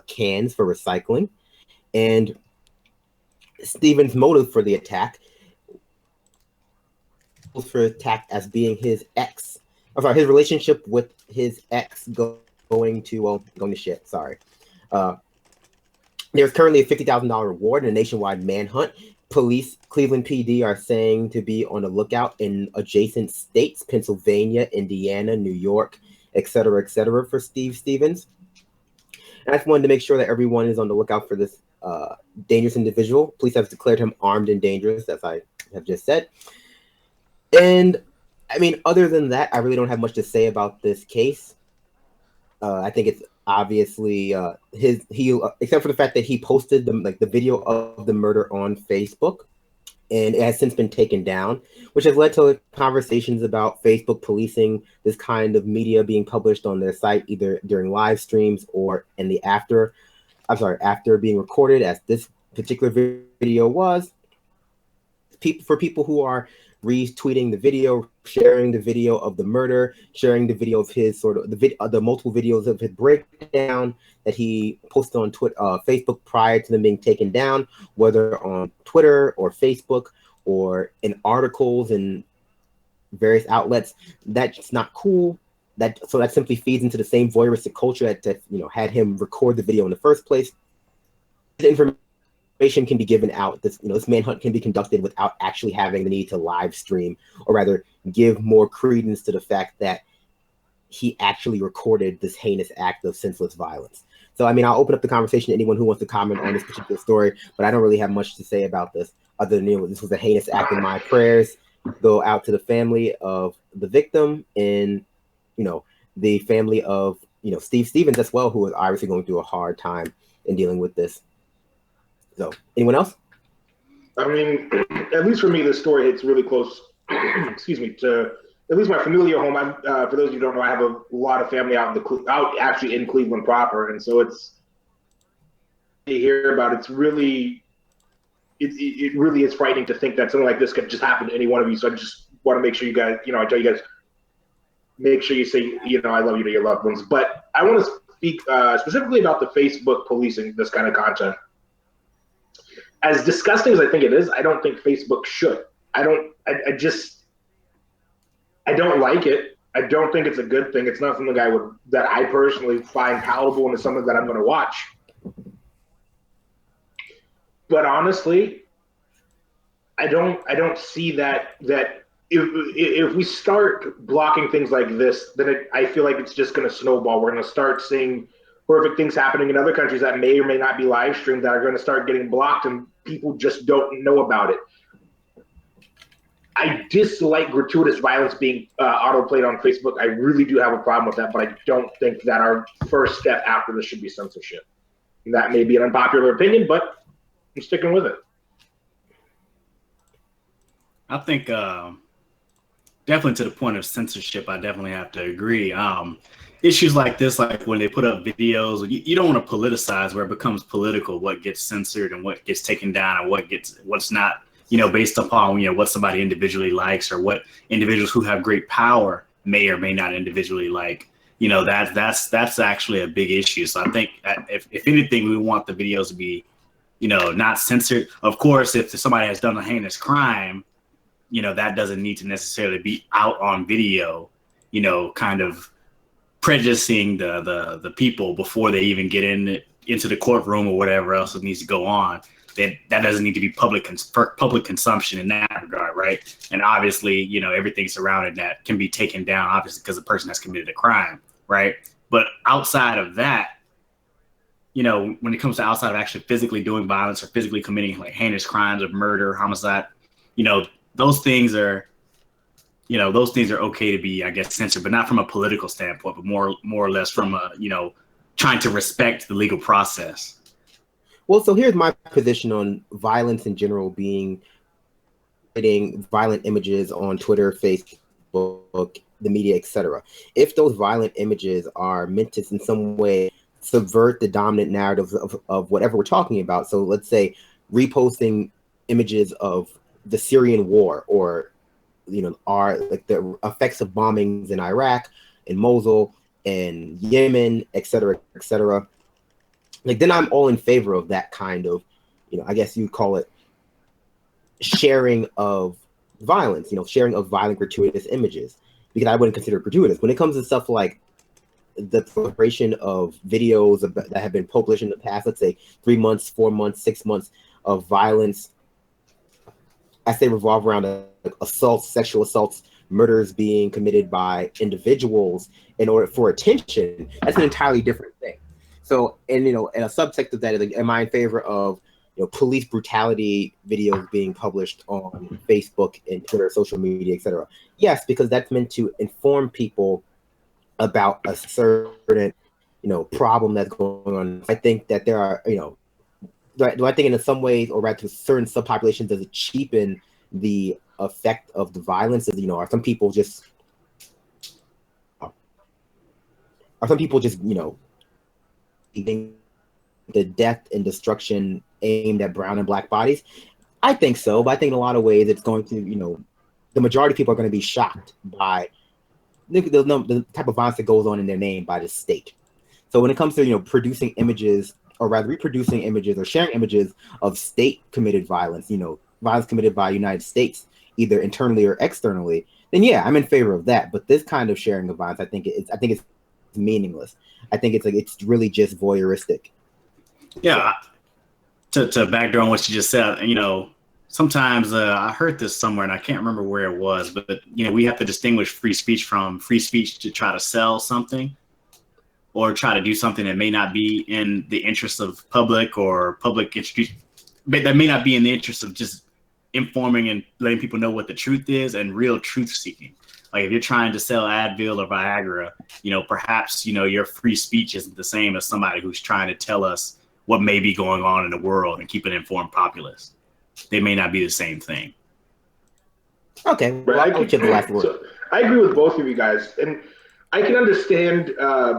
cans for recycling. And Stevens' motive for the attack as being his ex. His relationship with his ex going to shit. Sorry. There's currently a $50,000 reward in a nationwide manhunt. Police, Cleveland PD, are saying to be on the lookout in adjacent states, Pennsylvania, Indiana, New York, etc., for Steve Stevens. And I just wanted to make sure that everyone is on the lookout for this dangerous individual. Police have declared him armed and dangerous, as I have just said. And I mean, other than that, I really don't have much to say about this case. I think it's obviously except for the fact that he posted the video of the murder on Facebook, and it has since been taken down, which has led to conversations about Facebook policing this kind of media being published on their site, either during live streams or in the after being recorded, as this particular video was. For people who are retweeting the video, sharing the video of the murder, sharing the video of his the multiple videos of his breakdown that he posted on Facebook prior to them being taken down, whether on Twitter or Facebook or in articles and various outlets. That's not cool. That simply feeds into the same voyeuristic culture that had him record the video in the first place. The information can be given out. This manhunt can be conducted without actually having the need to live stream, or rather give more credence to the fact that he actually recorded this heinous act of senseless violence. So, I mean, I'll open up the conversation to anyone who wants to comment on this particular story, but I don't really have much to say about this other than this was a heinous act, and my prayers go out to the family of the victim and, the family of, Steve Stevens as well, who is obviously going through a hard time in dealing with this. So, anyone else? I mean, at least for me, this story hits really close, excuse me, to at least my familial home. For those of you who don't know, I have a lot of family out actually in Cleveland proper, and so it's to hear about. It really is frightening to think that something like this could just happen to any one of you. So I just want to make sure you guys, I tell you guys, make sure you say, I love you to your loved ones. But I want to speak specifically about the Facebook policing this kind of content. As disgusting as I think it is, I don't think Facebook should. I don't like it. I don't think it's a good thing. It's not something that I personally find palatable, and it's something that I'm going to watch. But honestly, I don't see that if we start blocking things like this, then I feel like it's just going to snowball. We're going to start seeing horrific things happening in other countries that may or may not be live streamed that are going to start getting blocked, and people just don't know about it. I dislike gratuitous violence being autoplayed on Facebook. I really do have a problem with that, but I don't think that our first step after this should be censorship. And that may be an unpopular opinion, but I'm sticking with it. I think definitely to the point of censorship, I definitely have to agree. Issues like this, like when they put up videos, you don't want to politicize where it becomes political, what gets censored and what gets taken down and what's not, based upon, what somebody individually likes or what individuals who have great power may or may not individually like. That's actually a big issue. So I think if anything, we want the videos to be, not censored. Of course, if somebody has done a heinous crime, that doesn't need to necessarily be out on video, kind of prejudicing the people before they even get into the courtroom or whatever else needs to go on. That doesn't need to be public consumption in that regard, right? And obviously, everything surrounding that can be taken down, obviously, because the person has committed a crime, right? But outside of that, when it comes to outside of actually physically doing violence or physically committing like heinous crimes of murder, homicide, those things are okay to be, I guess, censored, but not from a political standpoint, but more or less from a, trying to respect the legal process. Well, so here's my position on violence in general being violent images on Twitter, Facebook, the media, etc. If those violent images are meant to in some way subvert the dominant narrative of whatever we're talking about, so let's say reposting images of the Syrian war or are like the effects of bombings in Iraq, in Mosul, in Yemen, etc., like then I'm all in favor of that kind of, I guess you'd call it sharing of violence, sharing of violent, gratuitous images, because I wouldn't consider it gratuitous. When it comes to stuff like the proliferation of videos that have been published in the past, let's say 3 months, 4 months, 6 months of violence, I say revolve around assaults, sexual assaults, murders being committed by individuals in order for attention, that's an entirely different thing. So, and and a subtext of that is, like, am I in favor of police brutality videos being published on Facebook and Twitter, social media, etc.? Yes, because that's meant to inform people about a certain problem that's going on. I think that there are do I think in some ways, or rather to certain subpopulations, does it cheapen the effect of the violence? Are some people just eating the death and destruction aimed at brown and black bodies? I think so, but I think in a lot of ways it's going to, the majority of people are going to be shocked by the type of violence that goes on in their name by the state. So when it comes to producing images, or rather reproducing images or sharing images of state committed violence, violence committed by United States, either internally or externally, then yeah, I'm in favor of that. But this kind of sharing of violence, I think it's meaningless. I think it's really just voyeuristic. Yeah. So, to backdoor on what you just said, sometimes I heard this somewhere and I can't remember where it was, but we have to distinguish free speech from free speech to try to sell something or try to do something that may not be in the interest of public or public institution, but that may not be in the interest of just informing and letting people know what the truth is and real truth seeking. Like if you're trying to sell Advil or Viagra, perhaps, your free speech isn't the same as somebody who's trying to tell us what may be going on in the world and keep an informed populace. They may not be the same thing. Okay, well, I'll check the last word. So I agree with both of you guys, and I can understand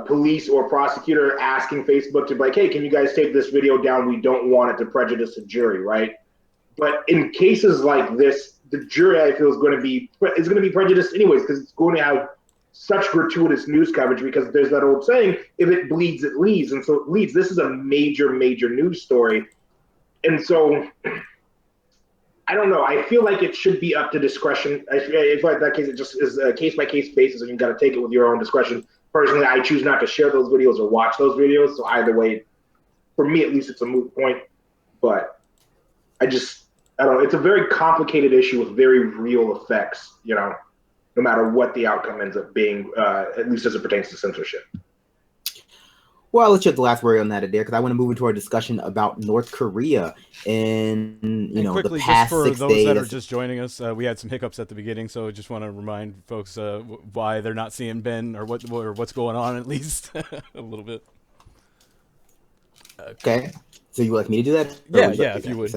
police or prosecutor asking Facebook to be like, hey, can you guys take this video down? We don't want it to prejudice the jury, right? But in cases like this, the jury, I feel, is going to be prejudiced anyways, because it's going to have such gratuitous news coverage, because there's that old saying, if it bleeds, it leads. And so it leads. This is a major, major news story. And so I don't know. I feel like it should be up to discretion. I feel like that case, it just is a case-by-case basis, and you got to take it with your own discretion. Personally, I choose not to share those videos or watch those videos. So either way, for me at least, it's a moot point. But I don't know. It's a very complicated issue with very real effects, no matter what the outcome ends up being, at least as it pertains to censorship. Well, let's get the last word on that, Adair, because I want to move into our discussion about North Korea and quickly, the past just for 6 those days. that are just joining us, we had some hiccups at the beginning, so I just want to remind folks why they're not seeing Ben or what's going on, at least a little bit. Okay, so you would like me to do that? Yeah, if you would.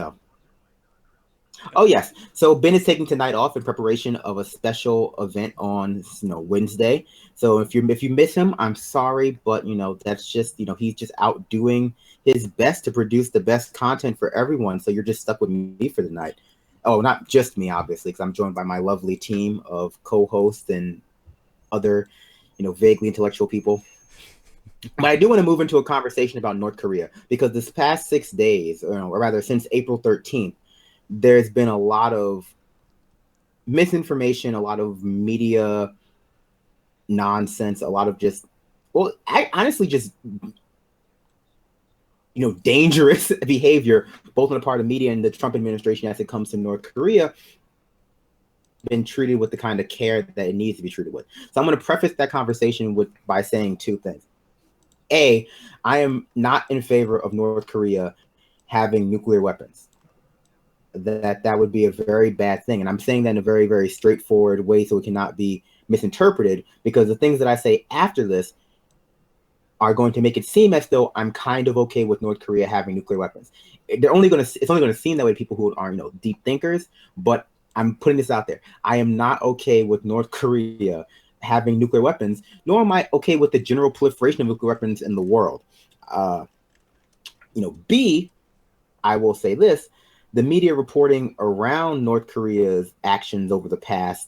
Oh yes. So Ben is taking tonight off in preparation of a special event on Wednesday. So if you miss him, I'm sorry, but that's just he's just out doing his best to produce the best content for everyone. So you're just stuck with me for the night. Oh, not just me, obviously, because I'm joined by my lovely team of co-hosts and other vaguely intellectual people. But I do want to move into a conversation about North Korea, because this past 6 days, or rather since April 13th, there's been a lot of misinformation, a lot of media nonsense, a lot of I honestly just dangerous behavior, both on the part of media and the Trump administration as it comes to North Korea, been treated with the kind of care that it needs to be treated with. So I'm going to preface that conversation by saying two things. A, I am not in favor of North Korea having nuclear weapons. That would be a very bad thing. And I'm saying that in a very, very straightforward way so it cannot be misinterpreted, because the things that I say after this are going to make it seem as though I'm kind of okay with North Korea having nuclear weapons. It's only going to seem that way to people who are deep thinkers, but I'm putting this out there. I am not okay with North Korea having nuclear weapons, nor am I okay with the general proliferation of nuclear weapons in the world. B, I will say this. The media reporting around North Korea's actions over the past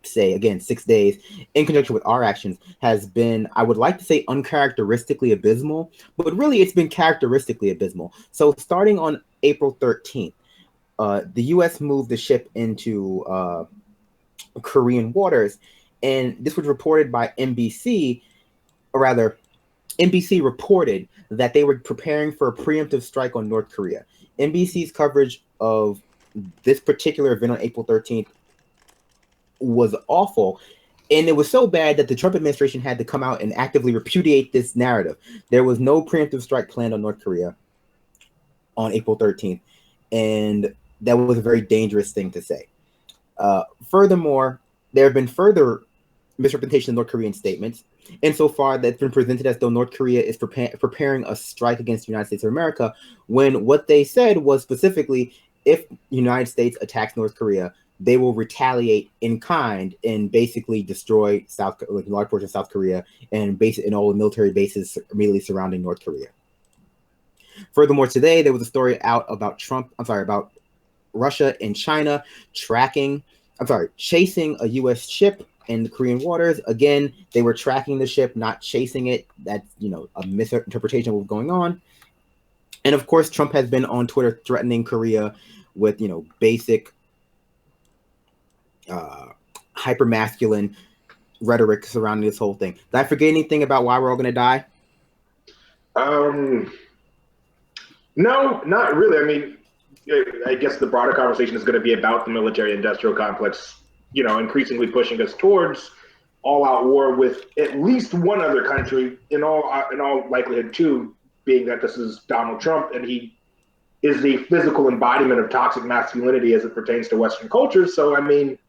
say, again, 6 days, in conjunction with our actions, has been, I would like to say, uncharacteristically abysmal, but really it's been characteristically abysmal. So starting on April 13th, the U.S. moved the ship into Korean waters, and this was reported by NBC, or rather, NBC reported that they were preparing for a preemptive strike on North Korea. NBC's coverage of this particular event on April 13th was awful, and it was so bad that the Trump administration had to come out and actively repudiate this narrative. There was no preemptive strike planned on North Korea on April 13th, and that was a very dangerous thing to say. Furthermore, there have been further misrepresentation of North Korean statements, insofar that's been presented as though North Korea is preparing a strike against the United States of America, when what they said was specifically, if the United States attacks North Korea, they will retaliate in kind and basically destroy like a large portion of South Korea and all the military bases immediately surrounding North Korea. Furthermore, today there was a story out about about Russia and China chasing a U.S. ship in the Korean waters. Again, they were tracking the ship, not chasing it. That's, a misinterpretation of what's going on. And of course, Trump has been on Twitter threatening Korea with, basic hyper-masculine rhetoric surrounding this whole thing. Did I forget anything about why we're all going to die? No, not really. I mean, I guess the broader conversation is going to be about the military-industrial complex, increasingly pushing us towards all-out war with at least one other country, in all likelihood, two, being that this is Donald Trump, and he is the physical embodiment of toxic masculinity as it pertains to Western culture. So, I mean...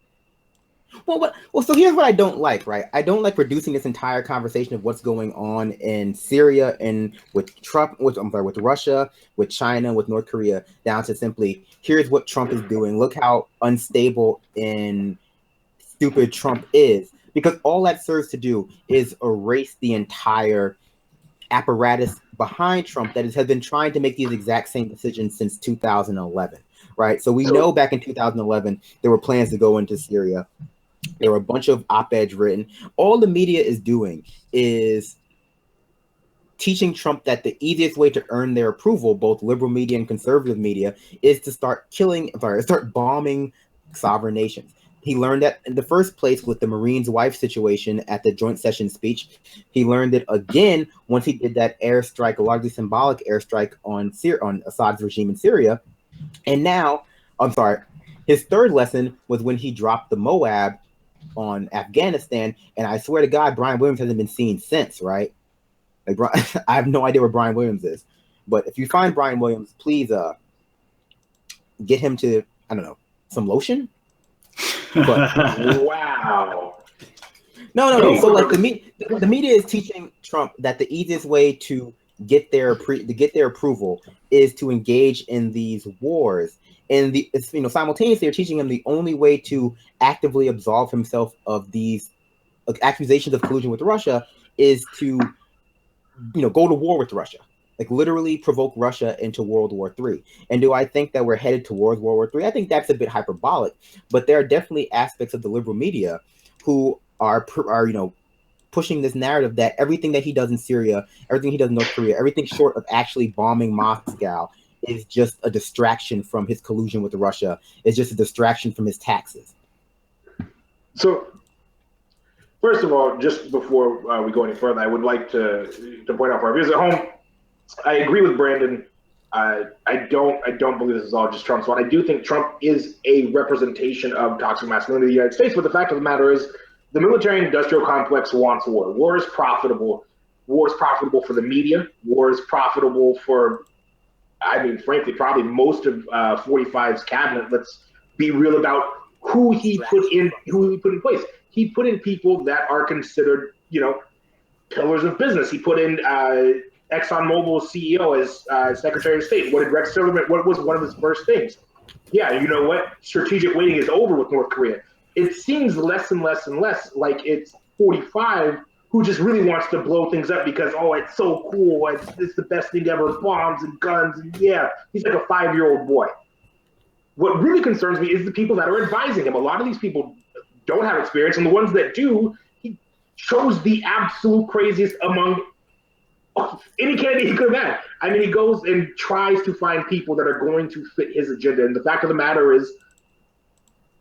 So here's what I don't like, right? I don't like reducing this entire conversation of what's going on in Syria and with Trump, with Russia, with China, with North Korea, down to simply, here's what Trump is doing. Look how unstable and stupid Trump is. Because all that serves to do is erase the entire apparatus behind Trump that has been trying to make these exact same decisions since 2011, right? So we know back in 2011, there were plans to go into Syria. There were a bunch of op-eds written. All the media is doing is teaching Trump that the easiest way to earn their approval, both liberal media and conservative media, is to start bombing sovereign nations. He learned that in the first place with the Marine's wife situation at the joint session speech. He learned it again once he did that airstrike, a largely symbolic airstrike on Assad's regime in Syria. And now, his third lesson was when he dropped the Moab on Afghanistan, and I swear to God, Brian Williams hasn't been seen since, right? Like, I have no idea where Brian Williams is, but if you find Brian Williams, please get him to, I don't know, some lotion. But wow. No. So like the media is teaching Trump that the easiest way to get their approval is to engage in these wars. And simultaneously, they're teaching him the only way to actively absolve himself of these accusations of collusion with Russia is to, go to war with Russia, like literally provoke Russia into World War III. And do I think that we're headed towards World War III? I think that's a bit hyperbolic, but there are definitely aspects of the liberal media who are pushing this narrative that everything that he does in Syria, everything he does in North Korea, everything short of actually bombing Moscow is just a distraction from his collusion with Russia. It's just a distraction from his taxes. So, first of all, just before we go any further, I would like to point out for our viewers at home, I agree with Brandon. I don't believe this is all just Trump's fault. I do think Trump is a representation of toxic masculinity in the United States, but the fact of the matter is the military-industrial complex wants war. War is profitable. War is profitable for the media. War is profitable for, frankly, probably most of 45's cabinet. Let's be real about who he put in place. He put in people that are considered, pillars of business. He put in ExxonMobil's CEO as Secretary of State. What was one of his first things? Yeah, you know what? Strategic waiting is over with North Korea. It seems less and less and less like it's 45 who just really wants to blow things up because, it's so cool. It's the best thing ever. Bombs and guns. And yeah, he's like a 5-year-old boy. What really concerns me is the people that are advising him. A lot of these people don't have experience, and the ones that do, he chose the absolute craziest among any candidate he could have had. I mean, he goes and tries to find people that are going to fit his agenda. And the fact of the matter is,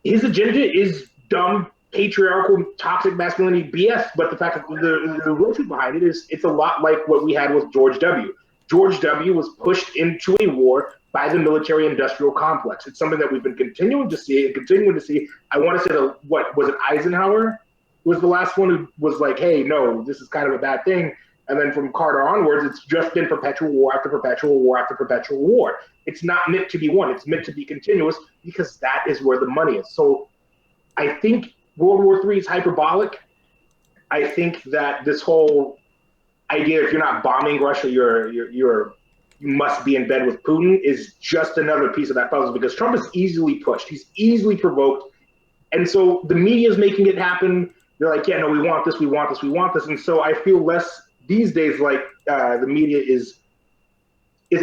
his agenda is dumb, patriarchal, toxic masculinity BS. But the fact that the real truth behind it is, it's a lot like what we had with George W. George W. was pushed into a war by the military-industrial complex. It's something that we've been continuing to see. I want to say what was it, Eisenhower was the last one who was like, hey, no, this is kind of a bad thing. And then from Carter onwards, it's just been perpetual war after perpetual war after perpetual war. It's not meant to be one. It's meant to be continuous, because that is where the money is. So I think World War III is hyperbolic. I think that this whole idea, if you're not bombing Russia, you must be in bed with Putin, is just another piece of that puzzle, because Trump is easily pushed. He's easily provoked. And so the media is making it happen. They're like, yeah, no, we want this, we want this, we want this. And so I feel less these days like the media is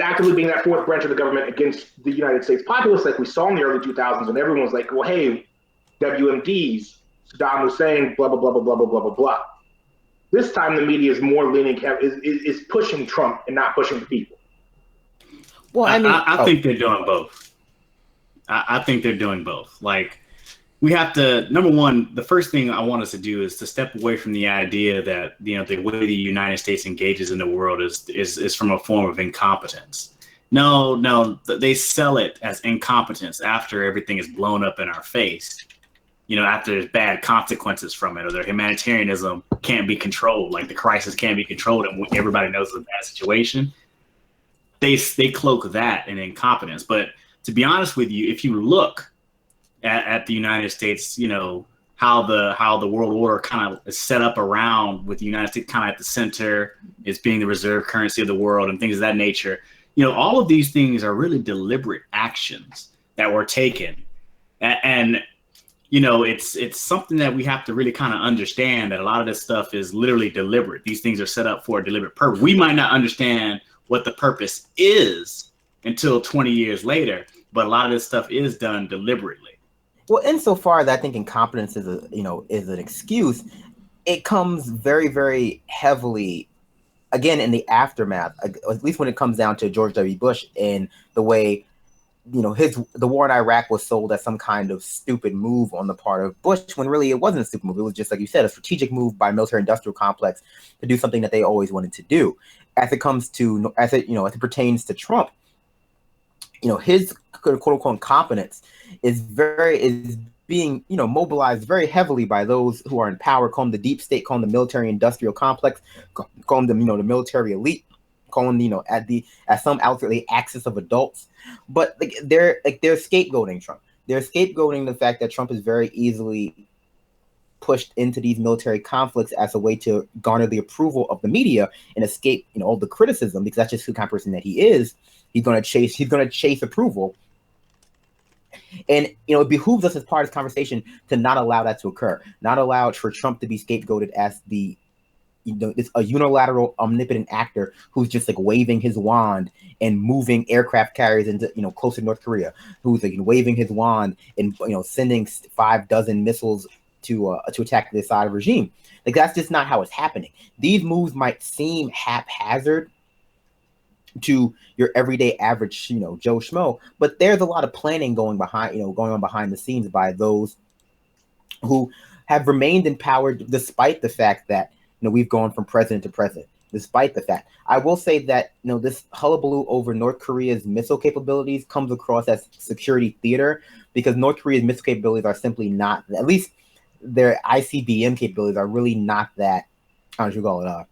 actively being that fourth branch of the government against the United States populace, like we saw in the early 2000s, when everyone was like, well, hey, WMDs, Saddam Hussein, blah, blah, blah, blah, blah, blah, blah, blah, blah. This time the media is more leaning, is pushing Trump and not pushing the people. Well, I mean, I think they're doing both. I think they're doing both. Like, we have to, number one, the first thing I want us to do is to step away from the idea that, you know, the way the United States engages in the world is from a form of incompetence. No, they sell it as incompetence after everything is blown up in our face. You know, after there's bad consequences from it, or their humanitarianism can't be controlled, like the crisis can't be controlled, and everybody knows it's a bad situation. They cloak that in incompetence. But to be honest with you, if you look at the United States, you know, how the world order kind of is set up around, with the United States kind of at the center, it's being the reserve currency of the world and things of that nature. You know, all of these things are really deliberate actions that were taken. And you know, it's something that we have to really kind of understand, that a lot of this stuff is literally deliberate. These things are set up for a deliberate purpose. We might not understand what the purpose is until 20 years later, but a lot of this stuff is done deliberately. Well, insofar that I think incompetence is an excuse, it comes very, very heavily, again, in the aftermath, at least when it comes down to George W. Bush, and the way, you know, the war in Iraq was sold as some kind of stupid move on the part of Bush, when really it wasn't a stupid move. It was just, like you said, a strategic move by military-industrial complex to do something that they always wanted to do. As it pertains to Trump, you know, his quote-unquote incompetence is being, you know, mobilized very heavily by those who are in power, call them the deep state, call them the military-industrial complex, call them, you know, the military elite, call them, you know, at some outwardly axis of adults. But they're scapegoating Trump. They're scapegoating the fact that Trump is very easily pushed into these military conflicts as a way to garner the approval of the media and escape, you know, all the criticism, because that's just the kind of person that he is. He's going to chase approval. And, you know, it behooves us as part of this conversation to not allow that to occur, not allow for Trump to be scapegoated as it's a unilateral, omnipotent actor who's just like waving his wand and moving aircraft carriers into, you know, close to North Korea, who's like waving his wand and, you know, sending 5 dozen missiles to attack the Assad regime. Like, that's just not how it's happening. These moves might seem haphazard to your everyday average, you know, Joe Schmo, but there's a lot of planning going on behind the scenes by those who have remained in power despite the fact that, you know, we've gone from president to president. Despite the fact, I will say that, you know, this hullabaloo over North Korea's missile capabilities comes across as security theater, because North Korea's missile capabilities are simply not, at least their ICBM capabilities are really not that, how would you call it?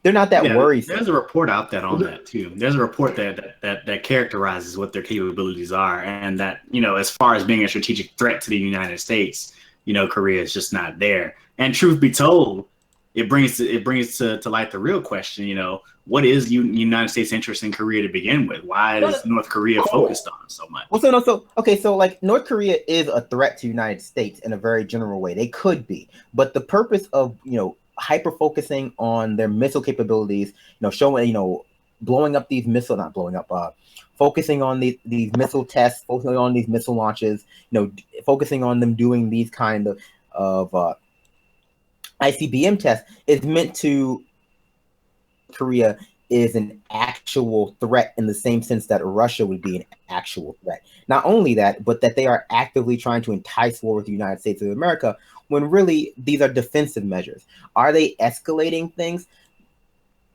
They're not that worrisome. There's a report out there on that too. There's a report that characterizes what their capabilities are, and that, you know, as far as being a strategic threat to the United States, you know, Korea is just not there. And truth be told, it brings to light the real question. You know, what is United States' interest in Korea to begin with? Why is North Korea focused on so much? Well, so like North Korea is a threat to the United States in a very general way. They could be, but the purpose of, you know, hyper focusing on their missile capabilities, you know, showing, you know, blowing up these missiles, not blowing up, focusing on these missile tests, focusing on these missile launches, you know, focusing on them doing these kind of of ICBM test is meant to Korea is an actual threat in the same sense that Russia would be an actual threat. Not only that, but that they are actively trying to entice war with the United States of America when really these are defensive measures. Are they escalating things?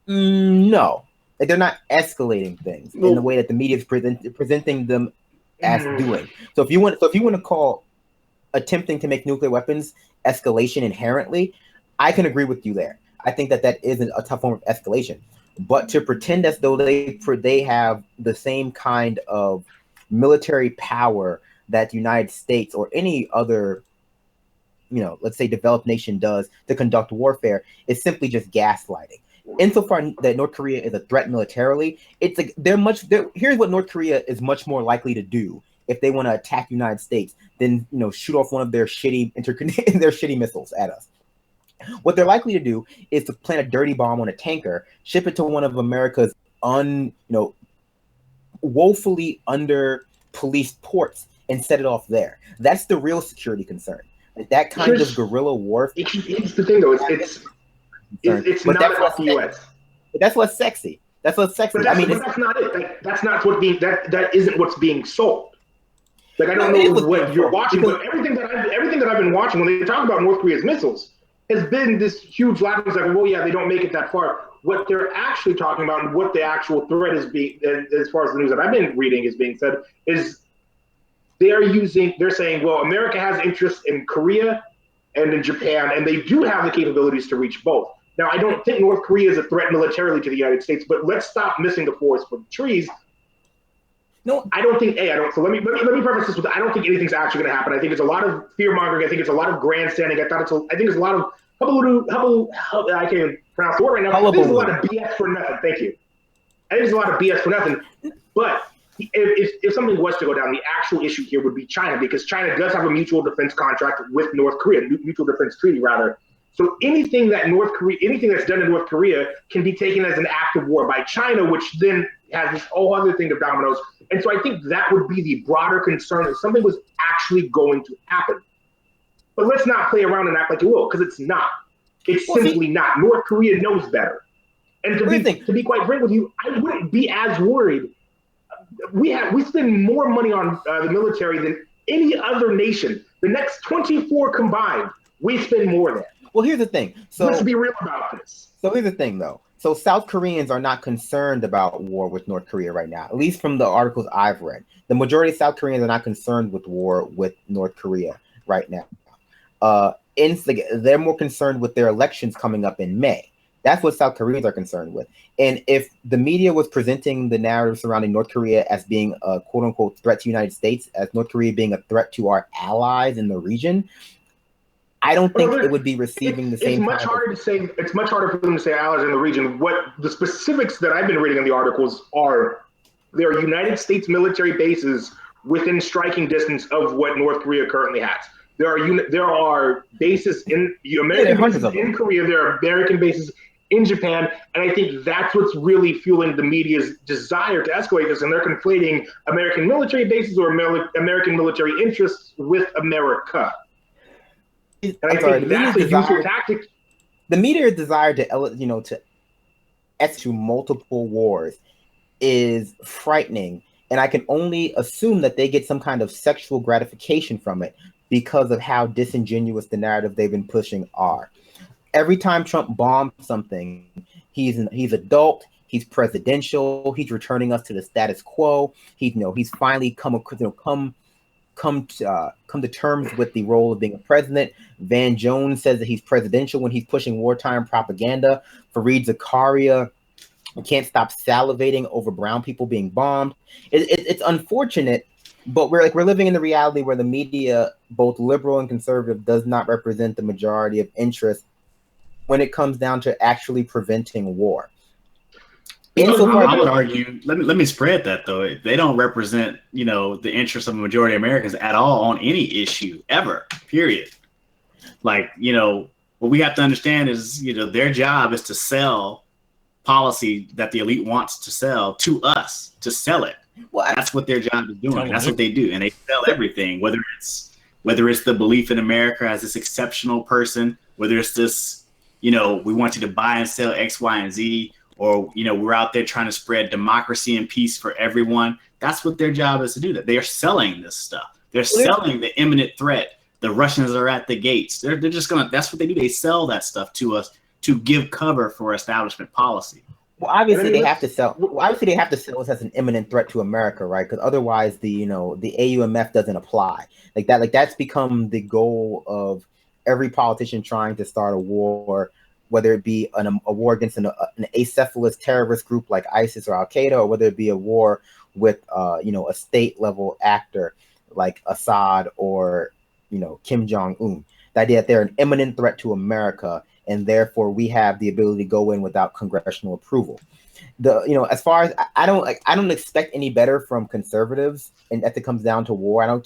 No. Like, they're not escalating things in the way that the media is presenting them as doing. So if you want to call attempting to make nuclear weapons escalation inherently, I can agree with you there. I think that isn't a tough form of escalation. But to pretend as though they have the same kind of military power that the United States or any other, let's say developed nation does to conduct warfare is simply just gaslighting. Insofar that North Korea is a threat militarily, it's like here's what North Korea is much more likely to do if they want to attack the United States than shoot off one of their shitty missiles at us. What they're likely to do is to plant a dirty bomb on a tanker, ship it to one of America's woefully under policed ports, and set it off there. That's the real security concern. That kind of guerrilla warfare. It's the thing, though. It's not about the U.S. But that's less sexy. That's less sexy. But that's not it. That's not what that isn't what's being sold. Like, I don't know what you're watching, but everything that I've been watching when they talk about North Korea's missiles has been this huge lack of like, well, yeah, they don't make it that far. What they're actually talking about and what the actual threat is being, as far as the news that I've been reading is being said, is they're saying, well, America has interest in Korea and in Japan, and they do have the capabilities to reach both. Now, I don't think North Korea is a threat militarily to the United States, but let's stop missing the forest for the trees. No, I don't think. So let me preface this with, I don't think anything's actually going to happen. I think it's a lot of fear mongering. I think it's a lot of grandstanding. I think it's a lot of I can't even pronounce the word right now. I think it's a lot of BS for nothing. Thank you. I think it's a lot of BS for nothing. But if something was to go down, the actual issue here would be China, because China does have a mutual defense contract with North Korea, mutual defense treaty rather. So anything that's done in North Korea can be taken as an act of war by China, which then has this whole other thing of dominoes. And so I think that would be the broader concern, if something was actually going to happen. But let's not play around and act like it will, because it's not. It's simply not. North Korea knows better. And to be quite frank with you, I wouldn't be as worried. We spend more money on the military than any other nation. The next 24 combined, we spend more than. Well, here's the thing. So let's be real about this. So here's the thing, though. So South Koreans are not concerned about war with North Korea right now, at least from the articles I've read. The majority of South Koreans are not concerned with war with North Korea right now. They're more concerned with their elections coming up in May. That's what South Koreans are concerned with. And if the media was presenting the narrative surrounding North Korea as being a quote-unquote threat to the United States, as North Korea being a threat to our allies in the region, I don't think it would be receiving the same. It's much harder for them to say allies in the region. What the specifics that I've been reading in the articles are, there are United States military bases within striking distance of what North Korea currently has. There are bases in American bases in Korea. There are American bases in Japan, and I think that's what's really fueling the media's desire to escalate this. And they're conflating American military bases or American military interests with America. And I think that's a user tactic. The media's desire to execute multiple wars is frightening, and I can only assume that they get some kind of sexual gratification from it because of how disingenuous the narrative they've been pushing are. Every time Trump bombs something, he's adult, he's presidential, he's returning us to the status quo. He's finally come to terms with the role of being a president. Van Jones says that he's presidential when he's pushing wartime propaganda. Fareed Zakaria can't stop salivating over brown people being bombed. It's unfortunate, but we're living in the reality where the media, both liberal and conservative, does not represent the majority of interest when it comes down to actually preventing war. I would argue, let me spread that though. They don't represent, the interests of the majority of Americans at all on any issue ever, period. Like, what we have to understand is, their job is to sell policy that the elite wants to sell to us, to sell it. Well, that's what their job is doing. That's what they do. And they sell everything, whether it's whether it's the belief in America as this exceptional person, whether it's this, we want you to buy and sell X, Y, and Z, or, we're out there trying to spread democracy and peace for everyone. That's what their job is to do. That they are selling this stuff. They're selling the imminent threat. The Russians are at the gates. They're just that's what they do. They sell that stuff to us to give cover for establishment policy. Well, obviously they have to sell. Well, obviously they have to sell us as an imminent threat to America, right? Because otherwise, the AUMF doesn't apply. Like that's become the goal of every politician trying to start a war, whether it be a war against an acephalous terrorist group like ISIS or Al Qaeda, or whether it be a war with a state level actor like Assad or Kim Jong Un. The idea that they're an imminent threat to America, and therefore we have the ability to go in without congressional approval. As far as I don't expect any better from conservatives, and as it comes down to war, I don't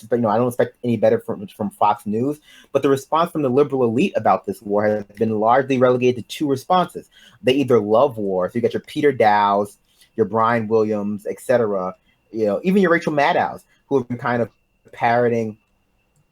expect any better from Fox News. But the response from the liberal elite about this war has been largely relegated to two responses. They either love war, so you got your Peter Dows, your Brian Williams, etc. Even your Rachel Maddows, who have been kind of parroting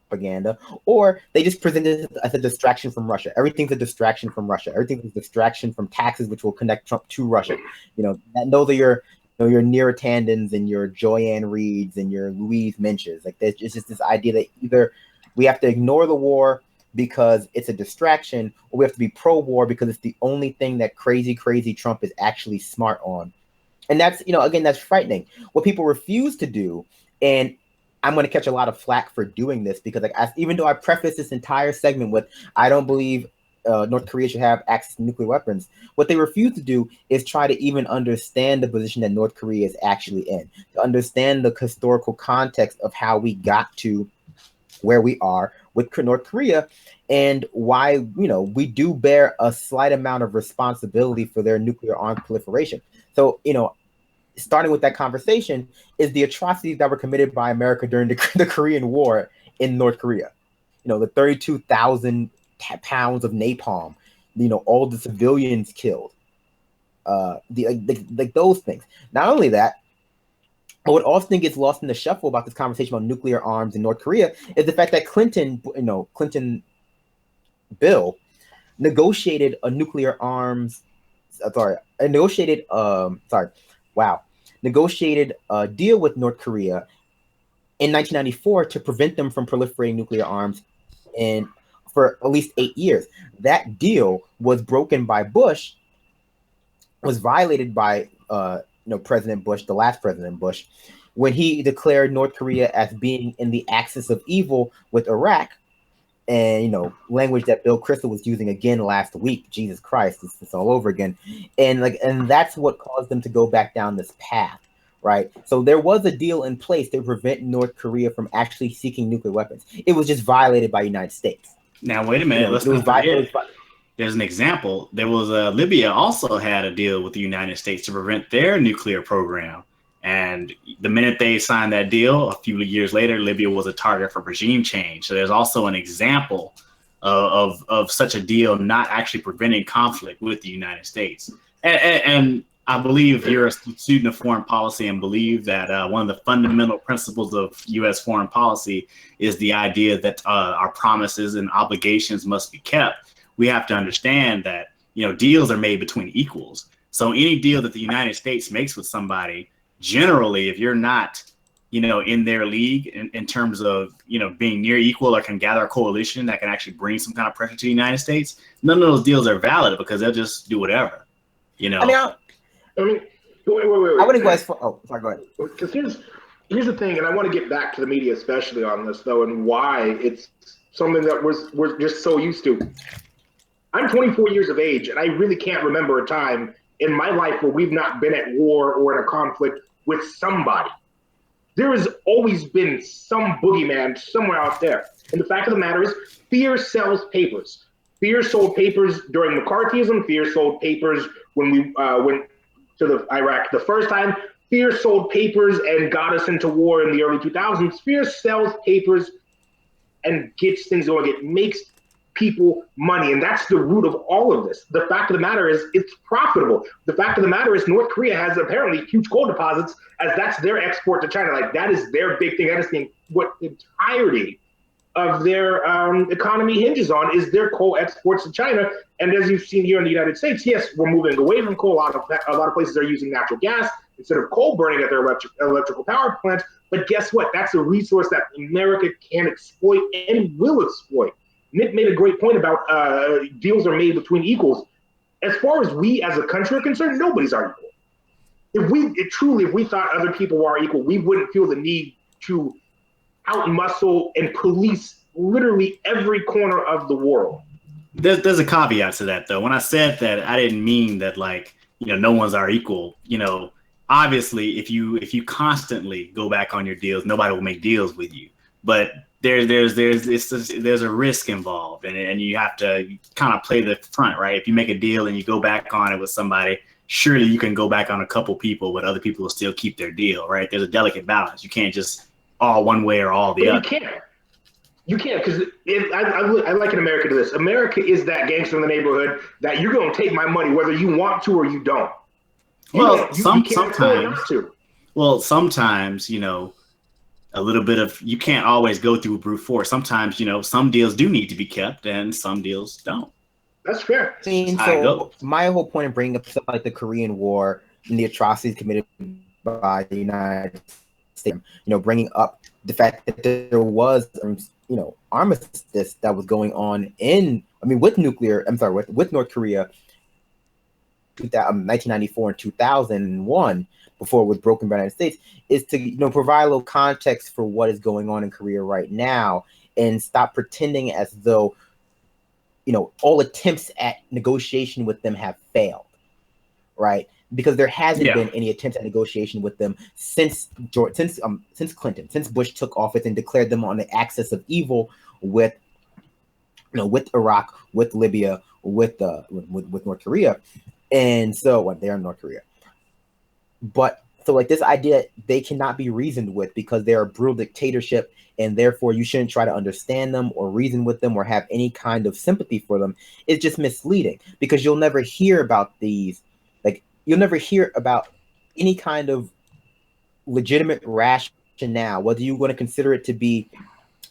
propaganda, or they just present it as a distraction from Russia. Everything's a distraction from Russia. Everything's a distraction from taxes, which will connect Trump to Russia. And those are your Neera Tandons and your Joyanne Reeds and your Louise Minches. Like, it's just this idea that either we have to ignore the war because it's a distraction, or we have to be pro-war because it's the only thing that crazy Trump is actually smart on. And that's, again, that's frightening. What people refuse to do, and I'm going to catch a lot of flack for doing this, because even though I preface this entire segment with I don't believe North Korea should have access to nuclear weapons, what they refuse to do is try to even understand the position that North Korea is actually in, to understand the historical context of how we got to where we are with North Korea, and why we do bear a slight amount of responsibility for their nuclear arms proliferation. So starting with that conversation is the atrocities that were committed by America during the Korean War in North Korea. The 32,000 pounds of napalm, all the civilians killed, those things. Not only that, but what often gets lost in the shuffle about this conversation about nuclear arms in North Korea is the fact that Clinton Bill negotiated a nuclear arms. Negotiated a deal with North Korea in 1994 to prevent them from proliferating nuclear arms, and for at least 8 years. That deal was broken by Bush, was violated by President Bush, the last President Bush, when he declared North Korea as being in the axis of evil with Iraq. And language that Bill Kristol was using again last week. Jesus Christ, it's all over again. And that's what caused them to go back down this path, right? So there was a deal in place to prevent North Korea from actually seeking nuclear weapons. It was just violated by the United States. Now wait a minute. Let's not forget. There's an example. There was Libya also had a deal with the United States to prevent their nuclear program. And the minute they signed that deal, a few years later, Libya was a target for regime change. So there's also an example of such a deal not actually preventing conflict with the United States. And I believe you're a student of foreign policy and believe that one of the fundamental principles of U.S. foreign policy is the idea that our promises and obligations must be kept. We have to understand that, deals are made between equals. So any deal that the United States makes with somebody, generally, if you're not, in their league in terms of, being near equal or can gather a coalition that can actually bring some kind of pressure to the United States, none of those deals are valid because they'll just do whatever, wait. I wouldn't go as far. Oh, sorry, go ahead. Because here's the thing, and I want to get back to the media, especially on this though, and why it's something that we're just so used to. I'm 24 years of age, and I really can't remember a time in my life where we've not been at war or in a conflict with somebody. There has always been some boogeyman somewhere out there. And the fact of the matter is, fear sells papers. Fear sold papers during McCarthyism. Fear sold papers when we went to Iraq the first time. Fear sold papers and got us into war in the early 2000s. Fear sells papers and gets things going. It makes people money, and that's the root of all of this. The fact of the matter is, it's profitable. The fact of the matter is, North Korea has apparently huge coal deposits, as that's their export to China. Like, that is their big thing. That is the entirety of their economy hinges on is their coal exports to China. And as you've seen here in the United States, yes, we're moving away from coal. A lot of places are using natural gas instead of coal burning at their electrical power plants. But guess what? That's a resource that America can exploit and will exploit. Nick made a great point about deals are made between equals. As far as we as a country are concerned, nobody's our equal. If we thought other people were our equal, we wouldn't feel the need to outmuscle and police literally every corner of the world. There's a caveat to that, though. When I said that, I didn't mean that, like, no one's our equal. Obviously, if you constantly go back on your deals, nobody will make deals with you. But there's a risk involved, and you have to kind of play the front, right? If you make a deal and you go back on it with somebody, surely you can go back on a couple people, but other people will still keep their deal, right? There's a delicate balance. You can't just all one way or all the other. You can't, because I liken America to this. America is that gangster in the neighborhood that you're going to take my money whether you want to or you don't. Sometimes, a little bit of, you can't always go through brute force. Sometimes, some deals do need to be kept and some deals don't. That's fair. So my whole point of bringing up stuff like the Korean War and the atrocities committed by the United States, bringing up the fact that there was, armistice that was going on with North Korea, 1994 and 2001, before it was broken by the United States, is to provide a little context for what is going on in Korea right now, and stop pretending as though all attempts at negotiation with them have failed, right? Because there hasn't been any attempts at negotiation with them since Clinton, since Bush took office and declared them on the axis of evil with Iraq, with Libya, with North Korea, and so they're in North Korea. But so like this idea they cannot be reasoned with because they are a brutal dictatorship, and therefore you shouldn't try to understand them or reason with them or have any kind of sympathy for them, is just misleading, because you'll never hear about these. You'll never hear about any kind of legitimate rationale, whether you want to consider it to be,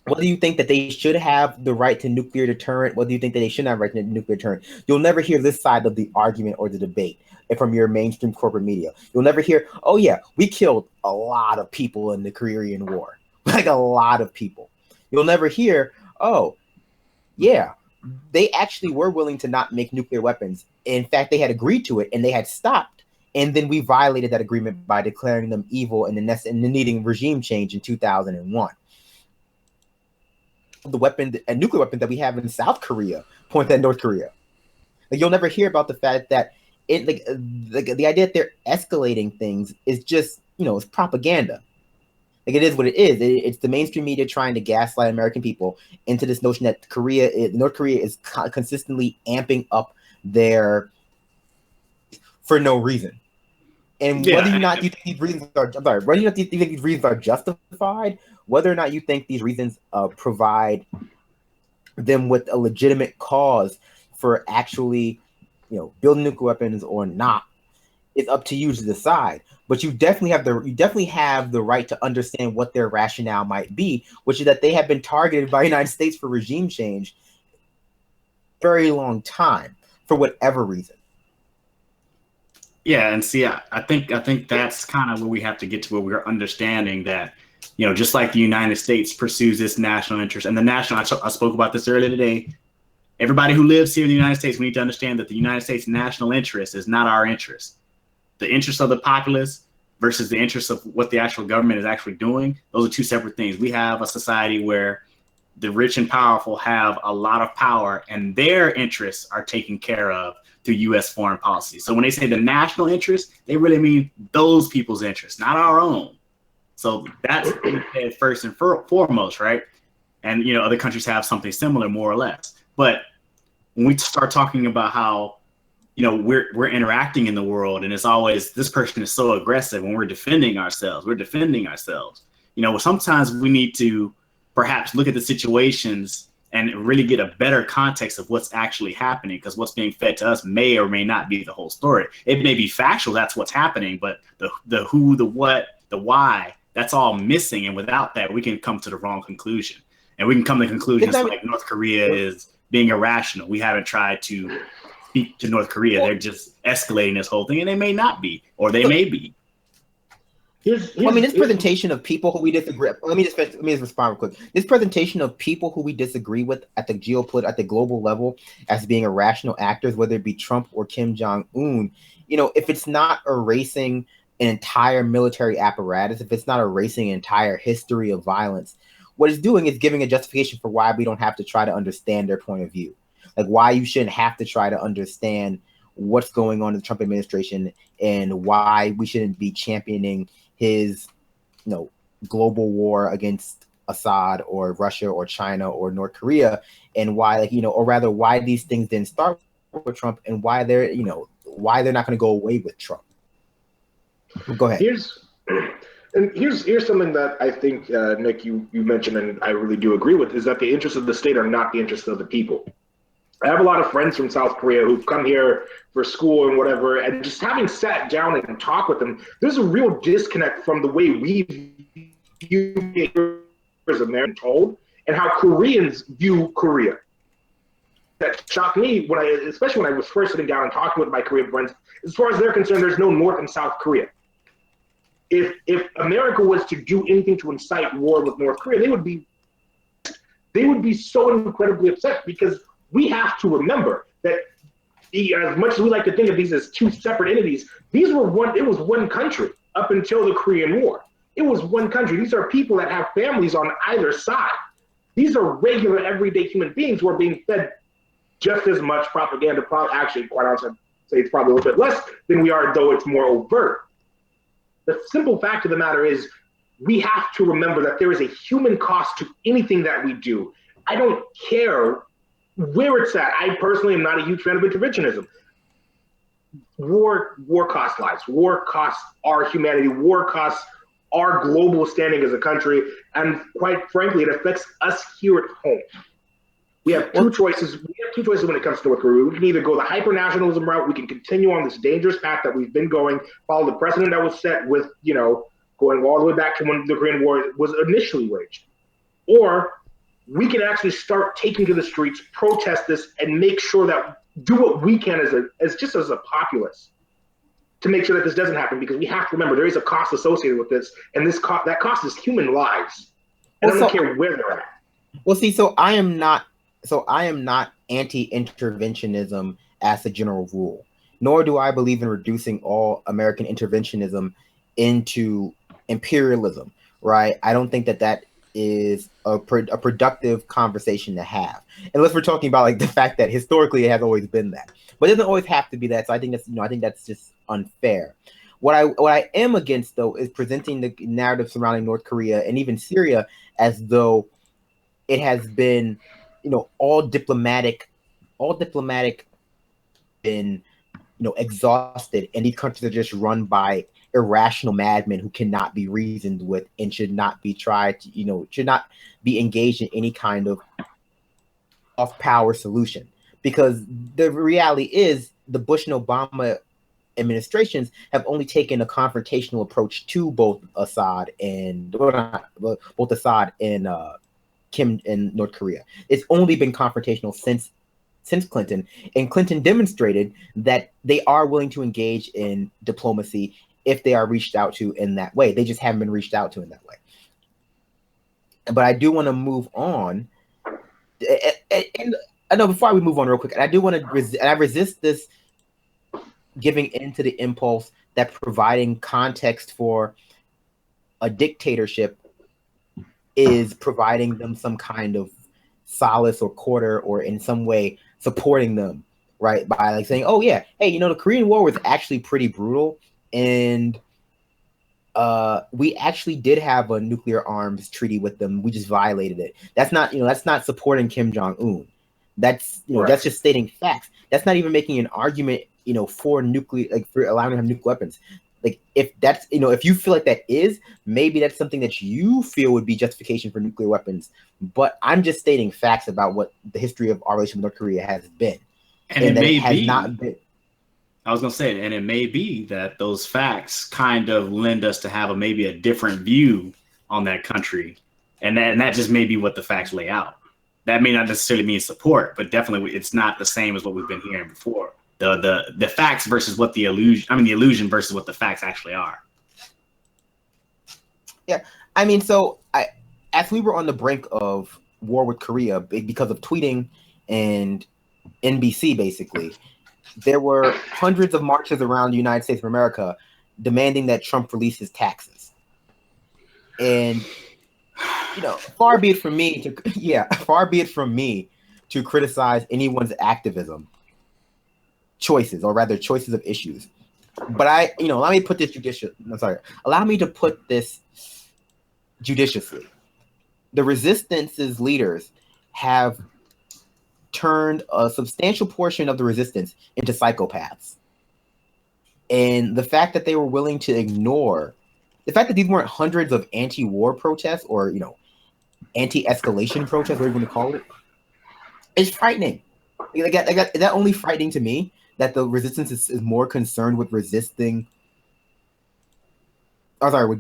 whether you think that they should have the right to nuclear deterrent, whether you think that they shouldn't have right to nuclear deterrent. You'll never hear this side of the argument or the debate from your mainstream corporate media. You'll never hear, oh yeah, we killed a lot of people in the Korean War, like a lot of people. You'll never hear, oh yeah, they actually were willing to not make nuclear weapons. In fact, they had agreed to it and they had stopped. And then we violated that agreement by declaring them evil and needing regime change in 2001. The nuclear weapon that we have in South Korea points at North Korea. You'll never hear about the fact that the idea that they're escalating things is just, it's propaganda. It is what it is. It's the mainstream media trying to gaslight American people into this notion that North Korea is consistently amping up their for no reason. And whether or not you think these reasons are justified, whether or not you think these reasons provide them with a legitimate cause for actually, building nuclear weapons or not, it's up to you to decide. But you definitely have the right to understand what their rationale might be, which is that they have been targeted by the United States for regime change for a very long time for whatever reason. Yeah, and see, I think that's kind of where we have to get to, where we're understanding that, just like the United States pursues this national interest, and the national, I spoke about this earlier today. Everybody who lives here in the United States, we need to understand that the United States national interest is not our interest. The interest of the populace versus the interest of what the actual government is actually doing, those are two separate things. We have a society where the rich and powerful have a lot of power and their interests are taken care of through U.S. foreign policy. So when they say the national interest, they really mean those people's interests, not our own. So that's first and foremost, right? And, other countries have something similar, more or less. But when we start talking about how, we're interacting in the world, and it's always, this person is so aggressive when we're defending ourselves. Sometimes we need to perhaps look at the situations and really get a better context of what's actually happening, because what's being fed to us may or may not be the whole story. It may be factual, that's what's happening, but the who, the what, the why, that's all missing. And without that, we can come to the wrong conclusion. And we can come to conclusions Exactly. like North Korea is being irrational. We haven't tried to speak to North Korea. They're just escalating this whole thing, and they may not be, or they may be. This presentation of people who we disagree. Let me just respond real quick. This presentation of people who we disagree with at the global level as being irrational actors, whether it be Trump or Kim Jong-un, if it's not erasing an entire military apparatus, if it's not erasing an entire history of violence, what it's doing is giving a justification for why we don't have to try to understand their point of view, like why you shouldn't have to try to understand what's going on in the Trump administration and why we shouldn't be championing his, global war against Assad or Russia or China or North Korea, and why, or rather, why these things didn't start with Trump and why they're not going to go away with Trump. Go ahead. Here's something that I think, Nick, you mentioned, and I really do agree with, is that the interests of the state are not the interests of the people. I have a lot of friends from South Korea who've come here for school and whatever, and just having sat down and talked with them, there's a real disconnect from the way we view as Americans told and how Koreans view Korea. That shocked me especially when I was first sitting down and talking with my Korean friends. As far as they're concerned, there's no North and South Korea. If America was to do anything to incite war with North Korea, they would be so incredibly upset, because we have to remember that as much as we like to think of these as two separate entities, it was one country up until the Korean War. It was one country. These are people that have families on either side. These are regular, everyday human beings who are being fed just as much propaganda, actually, quite honestly, I'd say it's probably a little bit less than we are, though it's more overt. The simple fact of the matter is, we have to remember that there is a human cost to anything that we do. I don't care where it's at. I personally am not a huge fan of interventionism. War costs lives. War costs our humanity. War costs our global standing as a country. And quite frankly, it affects us here at home. We have two choices. We have two choices when it comes to North Korea. We can either go the hyper-nationalism route. We can continue on this dangerous path that we've been going, follow the precedent that was set with, going all the way back to when the Korean War was initially waged. Or we can actually start taking to the streets, protest this, and make sure that do what we can as a populace to make sure that this doesn't happen, because we have to remember there is a cost associated with this, and that cost is human lives. And I don't care where they're at. Well, see, so I am not anti-interventionism as a general rule, nor do I believe in reducing all American interventionism into imperialism, right? I don't think that is a productive conversation to have, unless we're talking about like the fact that historically it has always been that, but it doesn't always have to be that. So I think that's just unfair. What I am against, though, is presenting the narrative surrounding North Korea and even Syria as though it has been, all diplomatic been, exhausted, and these countries are just run by irrational madmen who cannot be reasoned with and should not be should not be engaged in any kind of off-power solution. Because the reality is the Bush and Obama administrations have only taken a confrontational approach to both Assad and Kim and North Korea. It's only been confrontational since Clinton, and Clinton demonstrated that they are willing to engage in diplomacy if they are reached out to in that way. They just haven't been reached out to in that way. But I do want to move on. And I know before we move on real quick, I do want to I resist this giving into the impulse that providing context for a dictatorship is providing them some kind of solace or quarter, or in some way supporting them, right? By like saying, oh yeah, hey, the Korean War was actually pretty brutal, and we actually did have a nuclear arms treaty with them. We just violated it. That's not supporting Kim Jong-un. That's that's just stating facts. That's not even making an argument, for nuclear, like for allowing them to have nuclear weapons. Like if that's, if you feel like that is, maybe that's something that you feel would be justification for nuclear weapons. But I'm just stating facts about what the history of our relationship with North Korea has been. And it may be not been. I was going to say, and it may be that those facts kind of lend us to have maybe a different view on that country And that just may be what the facts lay out. That may not necessarily mean support, but definitely it's not the same as what we've been hearing before. The facts versus what the illusion versus what the facts actually are. Yeah, I mean, as we were on the brink of war with Korea because of tweeting and NBC, basically, there were hundreds of marches around the United States of America demanding that Trump release his taxes. And far be it from me to criticize anyone's activism choices, or rather choices of issues. But allow me to put this judiciously. The resistance's leaders have turned a substantial portion of the resistance into psychopaths. And the fact that they were willing to ignore the fact that these weren't hundreds of anti-war protests or, anti-escalation protests, whatever you want to call it, is frightening. Is that only frightening to me that the resistance is more concerned with with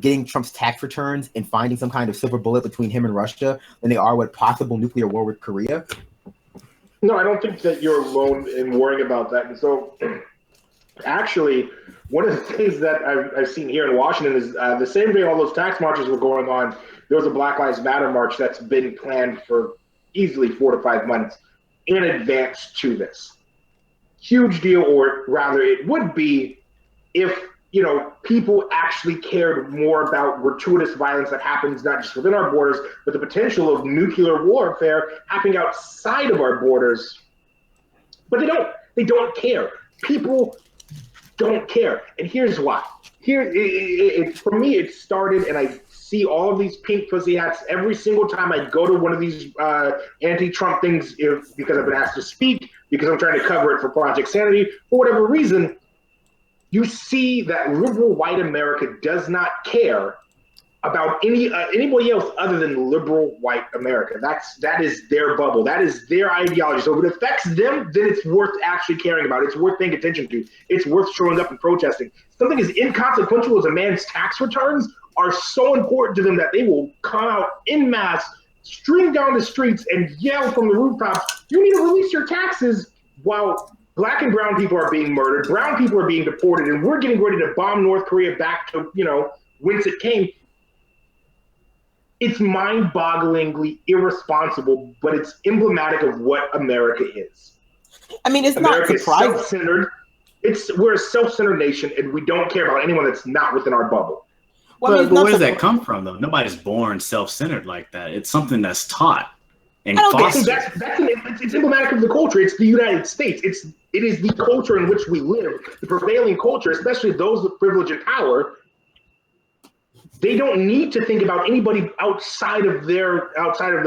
getting Trump's tax returns and finding some kind of silver bullet between him and Russia than they are with possible nuclear war with Korea? No, I don't think that you're alone in worrying about that. And so, actually, one of the things that I've seen here in Washington is the same day all those tax marches were going on, there was a Black Lives Matter march that's been planned for easily 4 to 5 months in advance to this. Huge deal, or rather it would be if, people actually cared more about gratuitous violence that happens not just within our borders, but the potential of nuclear warfare happening outside of our borders. But they don't care. People don't care. And here's why. For me, it started, and I see all of these pink pussy hats every single time I go to one of these anti-Trump things, because I've been asked to speak, because I'm trying to cover it for Project Sanity, for whatever reason. You see that liberal white America does not care about anybody else other than liberal white America. That is their bubble. That is their ideology. So if it affects them, then it's worth actually caring about. It's worth paying attention to. It's worth showing up and protesting. Something as inconsequential as a man's tax returns are so important to them that they will come out en masse, stream down the streets, and yell from the rooftops, "You need to release your taxes," while Black and brown people are being murdered, brown people are being deported, and we're getting ready to bomb North Korea back to, whence it came. It's mind-bogglingly irresponsible, but it's emblematic of what America is. I mean, it's America not surprising. Is self-centered. We're a self-centered nation, and we don't care about anyone that's not within our bubble. Well, but where does that come from, though? Nobody's born self-centered like that. It's something that's taught and fostered. It's emblematic of the culture. It's the United States. It is the culture in which we live, the prevailing culture, especially those with privilege and power. They don't need to think about anybody outside of their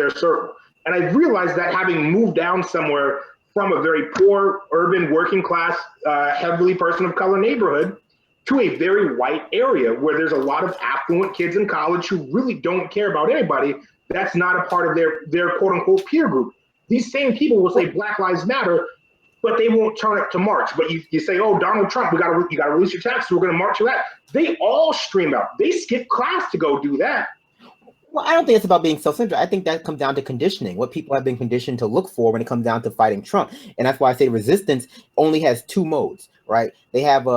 circle. And I realized that having moved down somewhere from a very poor, urban, working class, heavily person of color neighborhood to a very white area where there's a lot of affluent kids in college who really don't care about anybody. That's not a part of their quote unquote peer group. These same people will say Black Lives Matter, but they won't turn up to march. But you say, "Oh, Donald Trump, you got to release your taxes. We're going to march for that." They all stream out. They skip class to go do that. Well, I don't think it's about being self-centered. I think that comes down to conditioning, what people have been conditioned to look for when it comes down to fighting Trump. And that's why I say resistance only has 2 modes, right? They have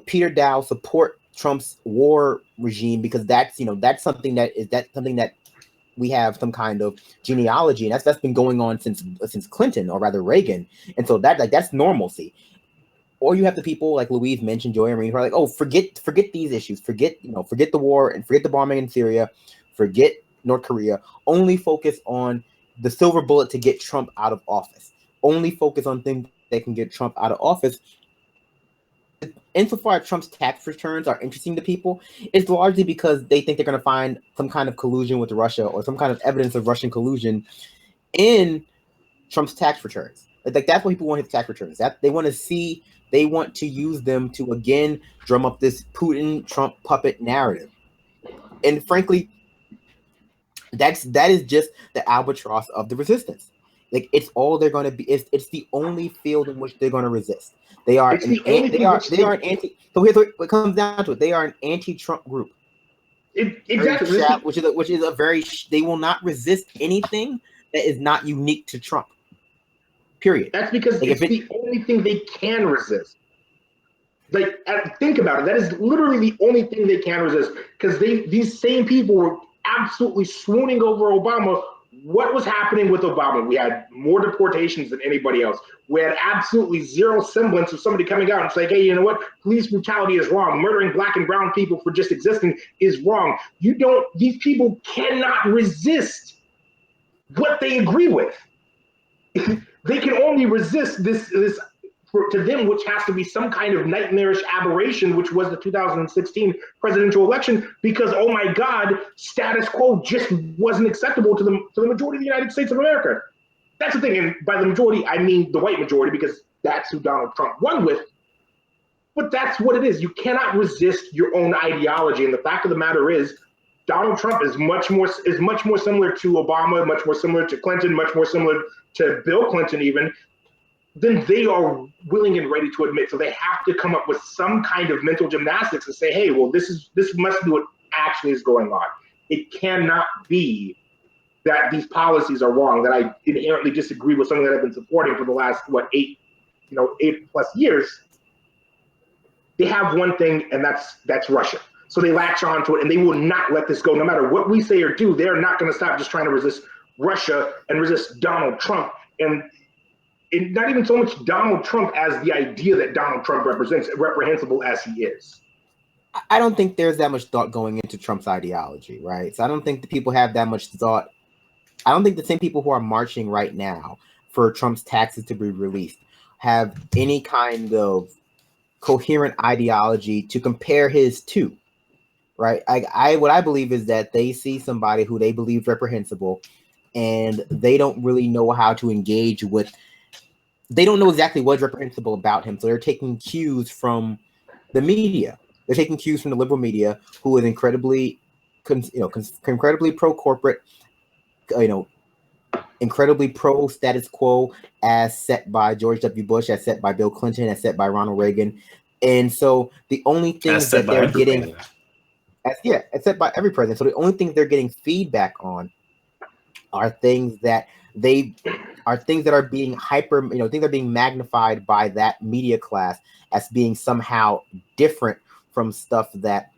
Peter Dow support Trump's war regime because that's something that we have some kind of genealogy, and that's been going on since Clinton, or rather Reagan, and so that's normalcy. Or you have the people like Louise mentioned, Joy and Marie, who are like, "Oh, forget these issues, forget the war and forget the bombing in Syria, forget North Korea. Only focus on the silver bullet to get Trump out of office. Only focus on things that can get Trump out of office." Insofar as Trump's tax returns are interesting to people, it's largely because they think they're going to find some kind of collusion with Russia or some kind of evidence of Russian collusion in Trump's tax returns. Like that's what people want, his tax returns. That they want to use them to again drum up this Putin-Trump puppet narrative. And frankly, that is just the albatross of the resistance. Like it's all they're going to be. It's the only field in which they're going to resist. They are an anti. So here's what it comes down to: it. They are an anti-Trump group. Exactly. Which is a very, they will not resist anything that is not unique to Trump. Period. That's because it's the only thing they can resist. Like, think about it. That is literally the only thing they can resist, because these same people were absolutely swooning over Obama. What was happening with Obama? We had more deportations than anybody else. We had absolutely zero semblance of somebody coming out and saying, hey, you know what? Police brutality is wrong. Murdering black and brown people for just existing is wrong. These people cannot resist what they agree with. They can only resist this to them, which has to be some kind of nightmarish aberration, which was the 2016 presidential election, because, oh my God, status quo just wasn't acceptable to the majority of the United States of America. That's the thing. And by the majority, I mean the white majority, because that's who Donald Trump won with. But that's what it is. You cannot resist your own ideology. And the fact of the matter is, Donald Trump is much more similar to Obama, much more similar to Clinton, much more similar to Bill Clinton even, than they are willing and ready to admit. So they have to come up with some kind of mental gymnastics and say, hey, well, this must be what actually is going on. It cannot be that these policies are wrong, that I inherently disagree with something that I've been supporting for the last, 8+ years. They have one thing, and that's Russia. So they latch on to it, and they will not let this go. No matter what we say or do, they're not going to stop just trying to resist Russia and resist Donald Trump. And not even so much Donald Trump as the idea that Donald Trump represents, reprehensible as he is. I don't think there's that much thought going into Trump's ideology, right? So I don't think the people have that much thought. I don't think the same people who are marching right now for Trump's taxes to be released have any kind of coherent ideology to compare his to, right? What I believe is that they see somebody who they believe reprehensible, and they don't really know how to engage with. They don't know exactly what's reprehensible about him, so they're taking cues from the media. They're taking cues from the liberal media, who is incredibly pro-corporate, incredibly pro-status quo, as set by George W. Bush, as set by Bill Clinton, as set by Ronald Reagan. And so the only things that they're getting, as set by every president. So the only things they're getting feedback on are things that are being things are being magnified by that media class as being somehow different from stuff that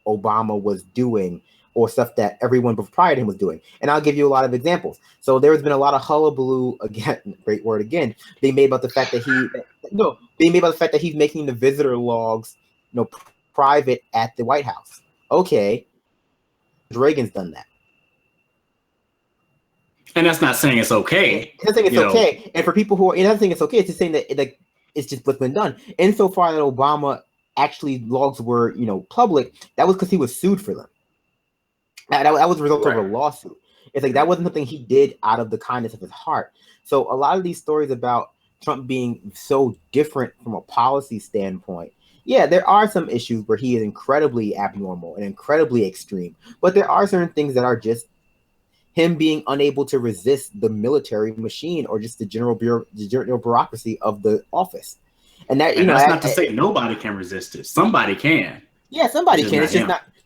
Obama was doing, or stuff that everyone prior to him was doing. And I'll give you a lot of examples. So there has been a lot of hullabaloo, again, great word again, being made about the fact that he's making the visitor logs, private at the White House. Okay, Reagan's done that. And that's not saying it's okay. It's saying it's okay. And for people who are another thing, it's okay. It's just saying that it's just what's been done. Insofar that Obama actually logs were public, that was because he was sued for them. That was a result of a lawsuit. It's like that wasn't something he did out of the kindness of his heart. So a lot of these stories about Trump being so different from a policy standpoint, yeah, there are some issues where he is incredibly abnormal and incredibly extreme. But there are certain things that are just him being unable to resist the military machine or just the general bureaucracy of the office. And that's not to say nobody can resist it. Somebody can. Yeah, somebody can.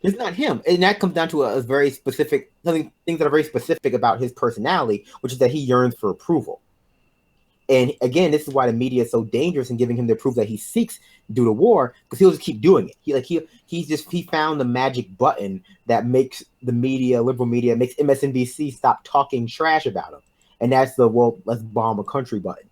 It's not him. And that comes down to a very specific things that are very specific about his personality, which is that he yearns for approval. And again, this is why the media is so dangerous in giving him the approval that he seeks due to war, because he'll just keep doing it. He found the magic button that makes the media, liberal media, makes MSNBC stop talking trash about him, and that's the let's bomb a country button.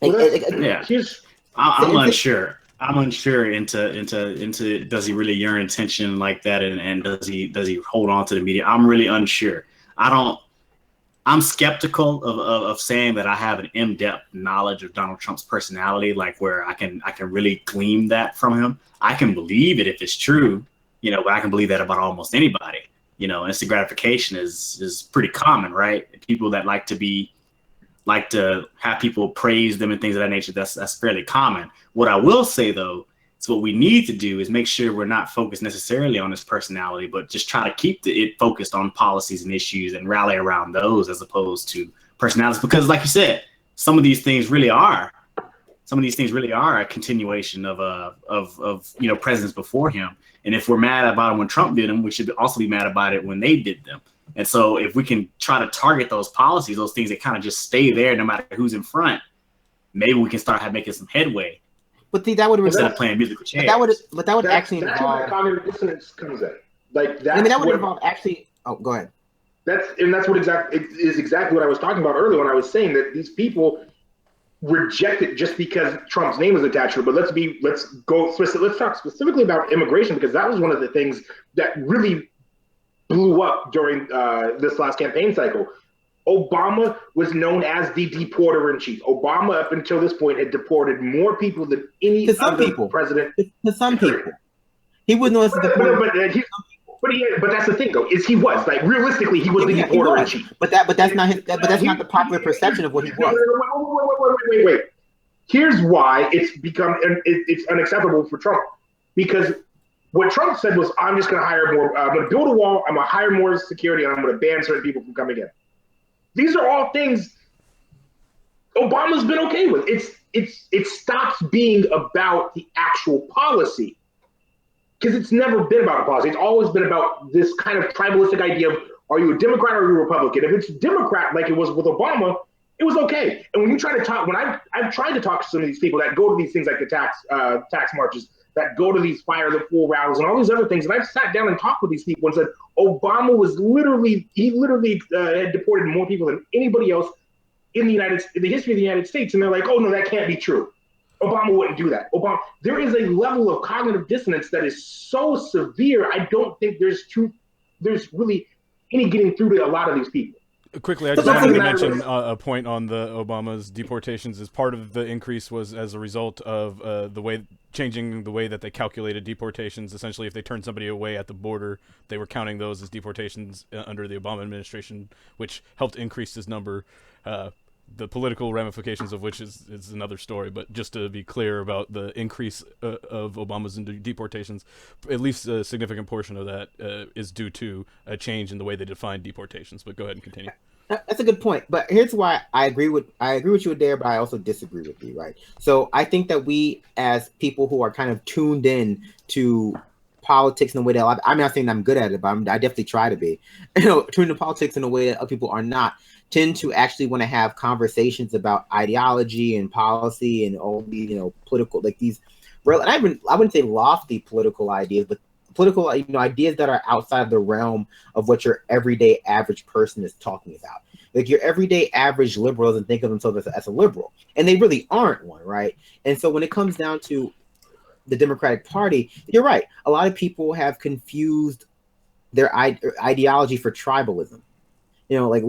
I'm unsure. I'm unsure into does he really yearn attention like that, and does he hold on to the media? I'm really unsure. I'm skeptical of saying that I have an in-depth knowledge of Donald Trump's personality, like where I can really glean that from him. I can believe it if it's true, but I can believe that about almost anybody. Instant gratification is pretty common, right? People that like to have people praise them and things of that nature, that's fairly common. What I will say though, is what we need to do is make sure we're not focused necessarily on his personality, but just try to keep it focused on policies and issues and rally around those as opposed to personalities. Because like you said, some of these things really are some of these things really are a continuation of presidents before him. And if we're mad about it when Trump did them, we should also be mad about it when they did them. And so if we can try to target those policies, those things that kind of just stay there no matter who's in front, maybe we can start making some headway. But see, that would instead of playing musical chairs. But that would actually involve. That's where the cognitive dissonance comes in. Like that. I mean, that would involve actually. Oh, go ahead. That's what exactly what I was talking about earlier when I was saying that these people reject it just because Trump's name is attached to it. But let's talk specifically about immigration, because that was one of the things that really blew up during this last campaign cycle. Obama was known as the deporter in chief. Obama, up until this point, had deported more people than any other president. To some people, he was known as the deporter. But that's the thing, though, is he was like realistically he was the deporter in chief. But that's not his. But that's not the popular perception of what he was. Wait. Here's why it's unacceptable for Trump, because what Trump said was, I'm just going to hire more. I'm going to build a wall. I'm going to hire more security, and I'm going to ban certain people from coming in. These are all things Obama's been okay with. It stops being about the actual policy, because it's never been about a policy. It's always been about this kind of tribalistic idea of, are you a Democrat or are you a Republican? If it's Democrat, like it was with Obama, it was okay. And when you try to talk, when I've tried to talk to some of these people that go to these things like the tax marches, that go to these fire the fool rallies and all these other things, and I've sat down and talked with these people and said, Obama was literally had deported more people than anybody else in the history of the United States. And they're like, oh no, that can't be true. Obama wouldn't do that. There is a level of cognitive dissonance that is so severe. I don't think there's really any getting through to a lot of these people. Quickly, I just wanted to mention a point on the Obama's deportations. As part of the increase was as a result of changing the way that they calculated deportations. Essentially, if they turned somebody away at the border, they were counting those as deportations under the Obama administration, which helped increase this number. The political ramifications of which is another story, but just to be clear about the increase of Obama's deportations, at least a significant portion of that is due to a change in the way they define deportations. But go ahead and continue. That's a good point. But here's why I agree with you there, but I also disagree with you, right? So I think that we, as people who are kind of tuned in to politics in a way that I'm not saying I'm good at it, but I definitely try to be, tuned to politics in a way that other people are not, tend to actually want to have conversations about ideology and policy and all these, political, like these, and I wouldn't say lofty political ideas, but political, ideas that are outside of the realm of what your everyday average person is talking about. Like your everyday average liberal doesn't think of themselves as a liberal, and they really aren't one, right? And so when it comes down to the Democratic Party, you're right. A lot of people have confused their ideology for tribalism. Like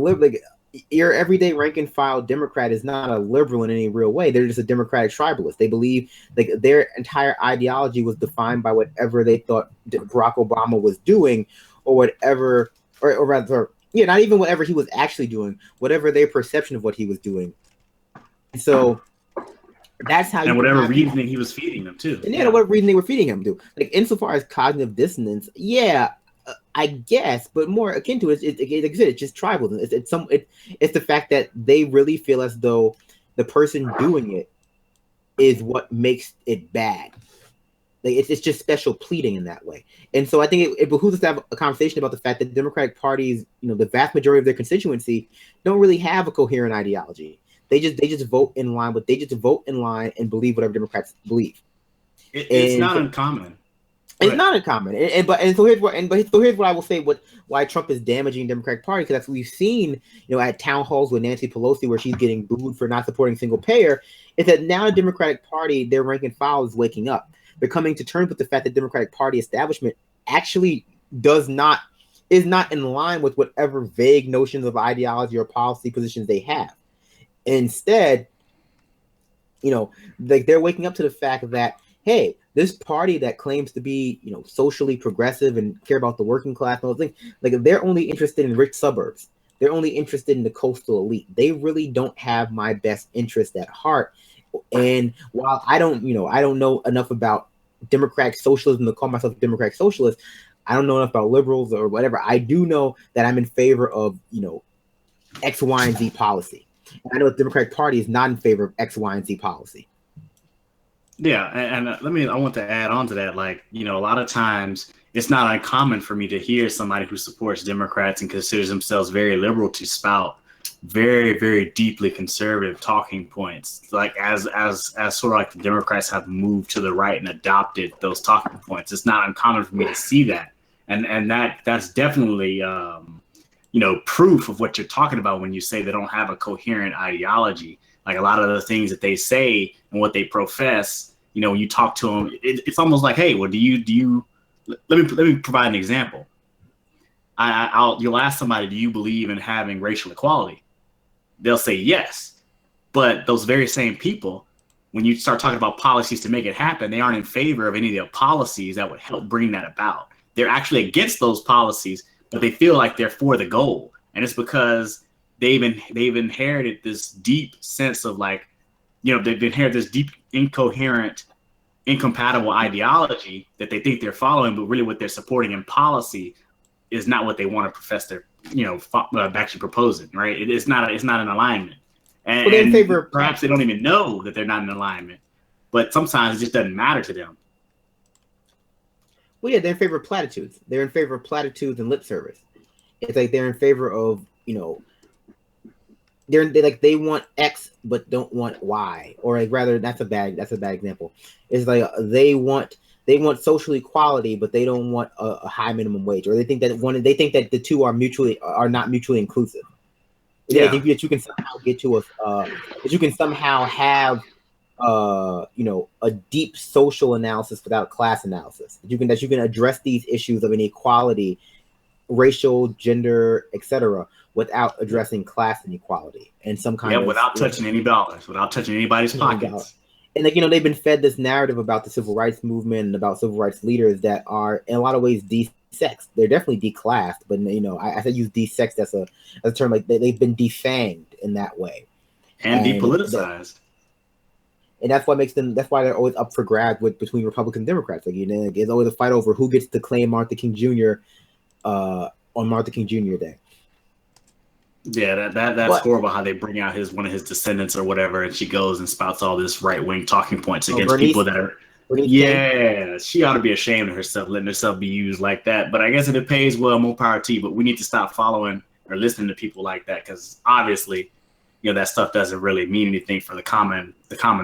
your everyday rank and file Democrat is not a liberal in any real way. They're just a Democratic tribalist. They believe like their entire ideology was defined by whatever they thought Barack Obama was doing, or whatever, or rather, not even whatever he was actually doing, whatever their perception of what he was doing. So that's how. And whatever reasoning he was feeding them too. And what reason they were feeding him to. Like insofar as cognitive dissonance, I guess, but more akin to it, it's just tribalism. It's the fact that they really feel as though the person doing it is what makes it bad. Like it's just special pleading in that way. And so I think it behooves us to have a conversation about the fact that the Democratic Party's, the vast majority of their constituency don't really have a coherent ideology. They just vote in line, but they just vote in line and believe whatever Democrats believe. It's not uncommon. It's not uncommon, so here's what I will say. Why Trump is damaging the Democratic Party, because that's what we've seen, at town halls with Nancy Pelosi, where she's getting booed for not supporting single payer. Is that now the Democratic Party, their rank and file is waking up. They're coming to terms with the fact that the Democratic Party establishment actually is not in line with whatever vague notions of ideology or policy positions they have. Instead, like they're waking up to the fact that, hey, this party that claims to be, socially progressive and care about the working class and all those things, like they're only interested in rich suburbs. They're only interested in the coastal elite. They really don't have my best interest at heart. And while I don't know enough about democratic socialism to call myself a democratic socialist, I don't know enough about liberals or whatever. I do know that I'm in favor of, X, Y, and Z policy. And I know the Democratic Party is not in favor of X, Y, and Z policy. Yeah, and I want to add on to that. Like, you know, a lot of times it's not uncommon for me to hear somebody who supports Democrats and considers themselves very liberal to spout very, very deeply conservative talking points. Like as sort of like the Democrats have moved to the right and adopted those talking points. It's not uncommon for me to see that, and that's definitely you know, proof of what you're talking about when you say they don't have a coherent ideology. Like a lot of the things that they say and what they profess, you know, when you talk to them, it's almost like, hey, well, do you? Let me provide an example. You'll ask somebody, do you believe in having racial equality? They'll say yes, but those very same people, when you start talking about policies to make it happen, they aren't in favor of any of the policies that would help bring that about. They're actually against those policies, but they feel like they're for the goal, and it's because they've inherited this deep sense of like, you know, they've inherited this deep, incoherent, incompatible ideology that they think they're following, but really what they're supporting in policy is not what they want to profess they're, you know, actually proposing, right? It's not in alignment. And, well, in favor of perhaps they don't even know that they're not in alignment, but sometimes it just doesn't matter to them. Well, yeah, they're in favor of platitudes. They're in favor of platitudes and lip service. It's like they're in favor of, you know, they want X but don't want Y, or like rather that's a bad example. It's like they want social equality, but they don't want a high minimum wage, or they think that the two are not mutually inclusive. Yeah. They think that you can somehow get to that you can somehow have you know, a deep social analysis without class analysis. That you can address these issues of inequality, racial, gender, etc., without addressing class inequality and some kind of without touching any dollars, without touching anybody's pockets. And like, you know, they've been fed this narrative about the civil rights movement and about civil rights leaders that are in a lot of ways desexed. They're definitely declassed, but you know, I use desexed as a term, like they've been defanged in that way and depoliticized. And that's what makes them. That's why they're always up for grabs between Republicans and Democrats. Like, you know, there's always a fight over who gets to claim Martin King Jr. On Martin King Jr. Day. Yeah, that's horrible how they bring out one of his descendants or whatever, and she goes and spouts all this right-wing talking points against people that are. She ought to be ashamed of herself, letting herself be used like that. But I guess if it pays well, more power to you. But we need to stop following or listening to people like that, because obviously, you know, that stuff doesn't really mean anything for the common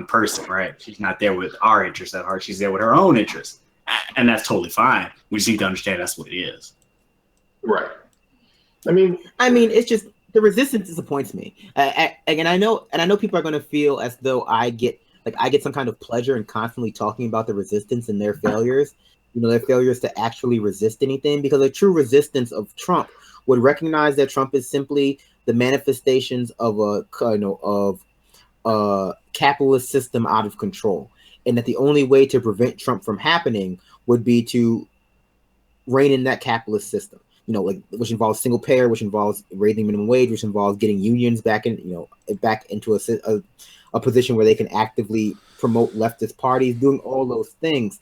person, right? She's not there with our interests at heart. She's there with her own interests, and that's totally fine. We just need to understand that's what it is. Right. I mean, it's just the resistance disappoints me. And I know people are going to feel as though I get some kind of pleasure in constantly talking about the resistance and their failures. You know, their failures to actually resist anything, because a true resistance of Trump would recognize that Trump is simply the manifestations of a capitalist system out of control, and that the only way to prevent Trump from happening would be to rein in that capitalist system. You know, like, which involves single payer, which involves raising minimum wage, which involves getting unions back into a position where they can actively promote leftist parties, doing all those things.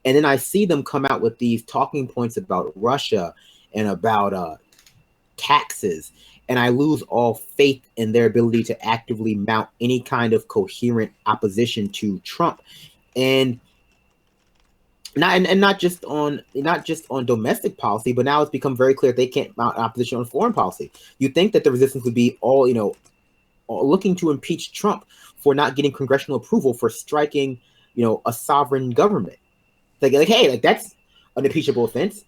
And then I see them come out with these talking points about Russia and about taxes, and I lose all faith in their ability to actively mount any kind of coherent opposition to Trump, and not just on domestic policy, but now it's become very clear they can't mount opposition on foreign policy. You think that the resistance would be all looking to impeach Trump for not getting congressional approval for striking, you know, a sovereign government. Like, hey, like, that's an impeachable offense.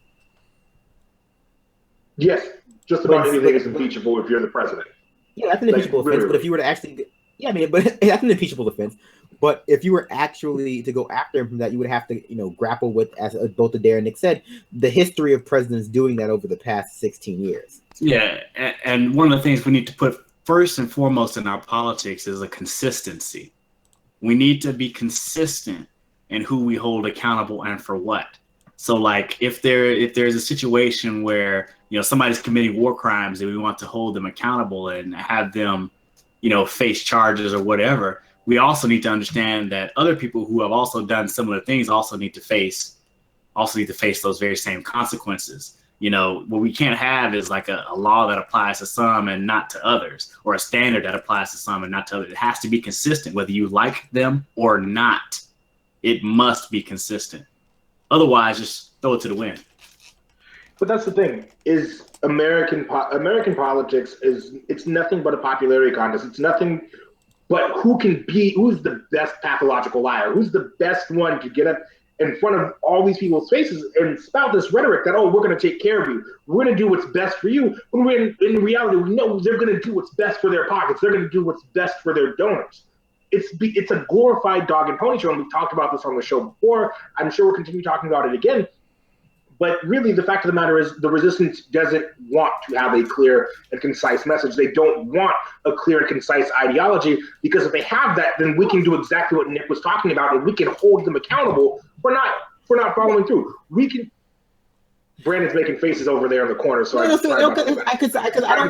Yes, just about anything is impeachable if you're the president. Yeah, that's an impeachable offense. But if you were to actually, but that's an impeachable offense. But if you were actually to go after him from that, you would have to, you know, grapple with, as both Adair and Nick said, the history of presidents doing that over the past 16 years. Yeah, and one of the things we need to put first and foremost in our politics is a consistency. We need to be consistent in who we hold accountable and for what. So, like, if there's a situation where, you know, somebody's committing war crimes and we want to hold them accountable and have them, you know, face charges or whatever, we also need to understand that other people who have also done similar things also need to face those very same consequences. You know, what we can't have is like a law that applies to some and not to others, or a standard that applies to some and not to others. It has to be consistent, whether you like them or not. It must be consistent. Otherwise, just throw it to the wind. But that's the thing, is American politics it's nothing but a popularity contest. It's nothing but who's the best pathological liar? Who's the best one to get up in front of all these people's faces and spout this rhetoric that, oh, we're going to take care of you. We're going to do what's best for you. When in reality, we know they're going to do what's best for their pockets. They're going to do what's best for their donors. It's a glorified dog and pony show, and we've talked about this on the show before. I'm sure we'll continue talking about it again. But really, the fact of the matter is the resistance doesn't want to have a clear and concise message. They don't want a clear and concise ideology, because if they have that, then we can do exactly what Nick was talking about, and we can hold them accountable for not following through. We can. Brandon's making faces over there in the corner, so I don't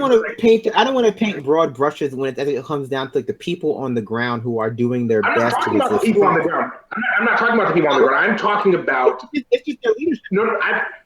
want to paint broad brushes when it comes down to like the people on the ground who are doing their best. I'm not talking about the people on the ground. I'm not talking about the people on the ground. I'm talking about it's just their leadership.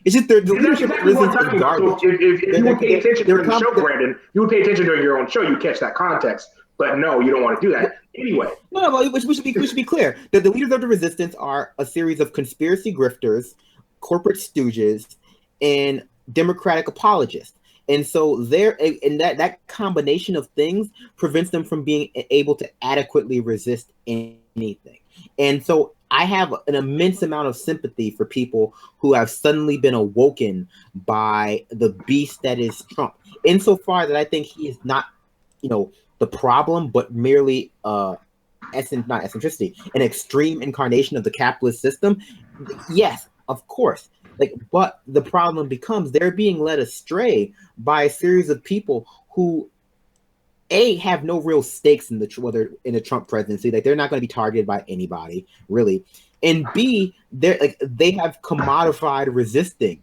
It's just their leadership isn't garbage. So if you would pay attention during the show, Brandon, you would pay attention during your own show. You catch that context. But no, you don't want to do that anyway. No, we should be clear that the leaders of the resistance are a series of conspiracy grifters, corporate stooges, and democratic apologists. And so that combination of things prevents them from being able to adequately resist anything. And so I have an immense amount of sympathy for people who have suddenly been awoken by the beast that is Trump, insofar that I think he is not, the problem, but merely not eccentricity, an extreme incarnation of the capitalist system. Yes, of course. But the problem becomes they're being led astray by a series of people who, A, have no real stakes in the Trump presidency. They're not going to be targeted by anybody, really. And B, they have commodified resisting.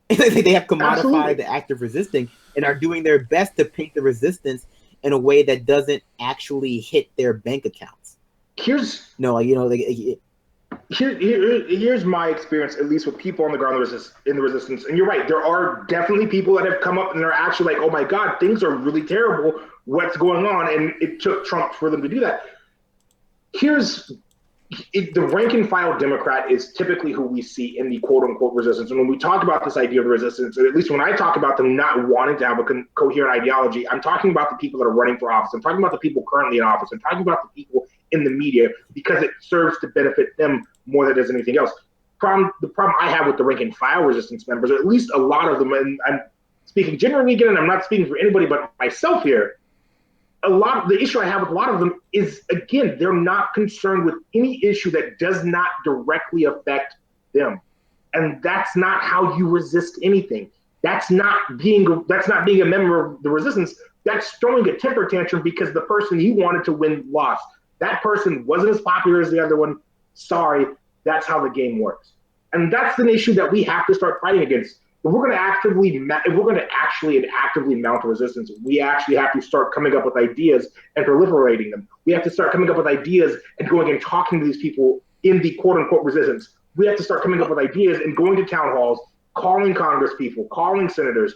They have commodified the act of resisting and are doing their best to paint the resistance in a way that doesn't actually hit their bank accounts. Here's my experience, at least with people on the ground in the resistance. And you're right, there are definitely people that have come up and they're actually like, oh my God, things are really terrible. What's going on? And it took Trump for them to do that. The rank and file Democrat is typically who we see in the quote unquote resistance. And when we talk about this idea of resistance, or at least when I talk about them not wanting to have a coherent ideology, I'm talking about the people that are running for office. I'm talking about the people currently in office. I'm talking about the people in the media, because it serves to benefit them more than it does anything else. The problem I have with the rank and file resistance members, or at least a lot of them, and I'm speaking generally again, and I'm not speaking for anybody but myself here, the issue I have with a lot of them is, again, they're not concerned with any issue that does not directly affect them. And that's not how you resist anything. That's not being a member of the resistance. That's throwing a temper tantrum because the person you wanted to win lost. That person wasn't as popular as the other one. Sorry, that's how the game works. And that's an issue that we have to start fighting against. If we're going to actually actively mount a resistance, we actually have to start coming up with ideas and proliferating them. We have to start coming up with ideas and going and talking to these people in the quote unquote resistance. We have to start coming up with ideas and going to town halls, calling Congress people, calling senators,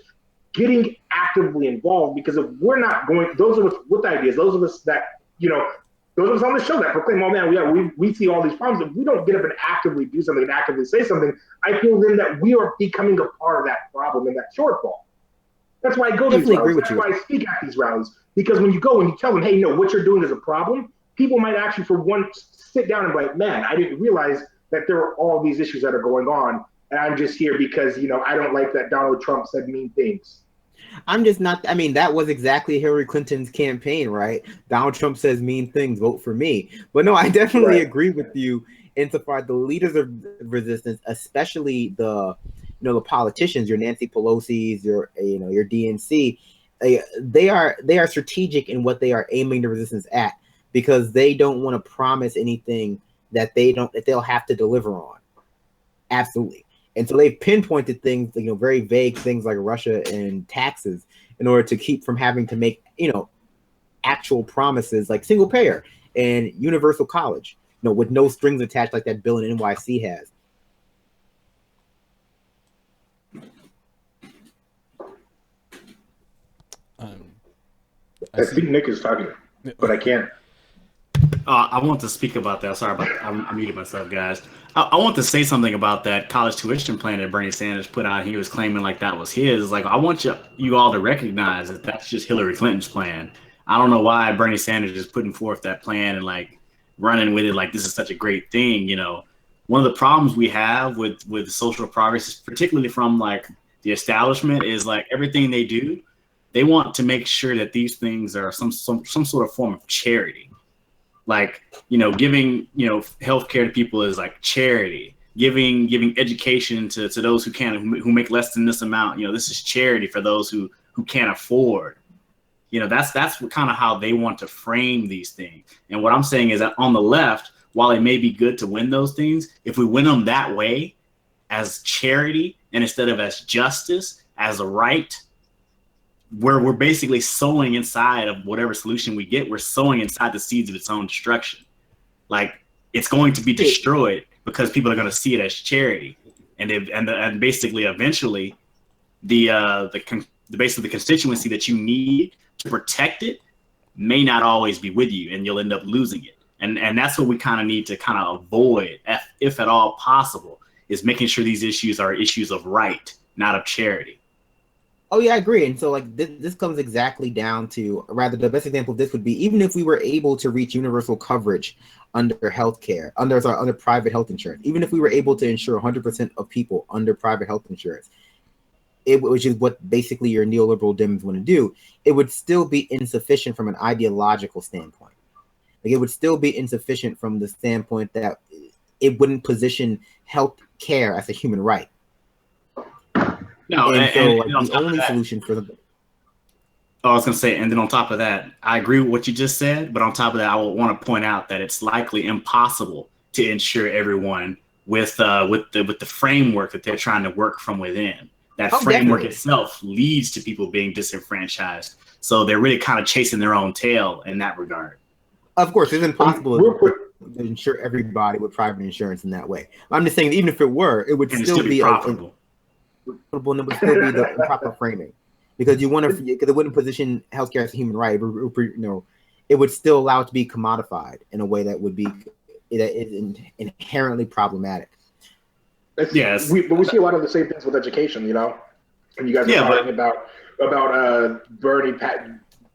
getting actively involved. Because if we're not going, those of us with ideas, those of us that, those of us on the show that proclaim, oh man, we see all these problems. If we don't get up and actively do something and actively say something, I feel then that we are becoming a part of that problem and that shortfall. That's why I go to these rallies. That's why I speak at these rallies. Because when you go and you tell them, hey, what you're doing is a problem, people might actually for once sit down and be like, man, I didn't realize that there are all these issues that are going on. And I'm just here because, I don't like that Donald Trump said mean things. I'm just not. That was exactly Hillary Clinton's campaign, right? Donald Trump says mean things, vote for me. But no, I definitely agree with you insofar the leaders of resistance, especially the politicians, your Nancy Pelosi's, your DNC, they are strategic in what they are aiming the resistance at, because they don't want to promise anything that they'll have to deliver on. Absolutely. And so they've pinpointed things, very vague things like Russia and taxes, in order to keep from having to make, actual promises like single payer and universal college, with no strings attached like that bill in NYC has. I think Nick is talking, but I can't. I want to speak about that. Sorry about that. I muted myself, guys. I want to say something about that college tuition plan that Bernie Sanders put out. He was claiming like that was his. Like, I want you all to recognize that that's just Hillary Clinton's plan. I don't know why Bernie Sanders is putting forth that plan and like running with it like this is such a great thing. You know, one of the problems we have with social progress, particularly from like the establishment, is like everything they do, they want to make sure that these things are some sort of form of charity. Like, you know, giving, you know, healthcare to people is like charity. Giving education to those who can't, who make less than this amount. You know, this is charity for those who can't afford. You know, that's kind of how they want to frame these things. And what I'm saying is that on the left, while it may be good to win those things, if we win them that way, as charity and instead of as justice, as a right, we're basically sowing inside of whatever solution we get, we're sowing inside the seeds of its own destruction. Like, it's going to be destroyed because people are going to see it as charity, and basically eventually basically the constituency that you need to protect it may not always be with you, and you'll end up losing it. And that's what we kind of need to kind of avoid, if at all possible, is making sure these issues are issues of right, not of charity. Oh yeah, I agree. And so like this comes exactly down to, rather the best example of this would be, even if we were able to reach universal coverage under healthcare, under private health insurance, even if we were able to insure 100% of people under private health insurance, which is what basically your neoliberal Dems want to do, it would still be insufficient from an ideological standpoint. Like, it would still be insufficient from the standpoint that it wouldn't position health care as a human right. No, the only solution for the... I was going to say, and then on top of that, I agree with what you just said, but on top of that, I would want to point out that it's likely impossible to ensure everyone with the framework that they're trying to work from within. That framework itself leads to people being disenfranchised. So they're really kind of chasing their own tail in that regard. Of course, it's impossible to insure everybody with private insurance in that way. I'm just saying, even if it were, it would still be profitable. And it would still be the proper framing, because you want to, because it wouldn't position healthcare as a human right. You know, it would still allow it to be commodified in a way that would be inherently problematic. Yes, but we see a lot of the same things with education. You know, and you guys are talking about Bernie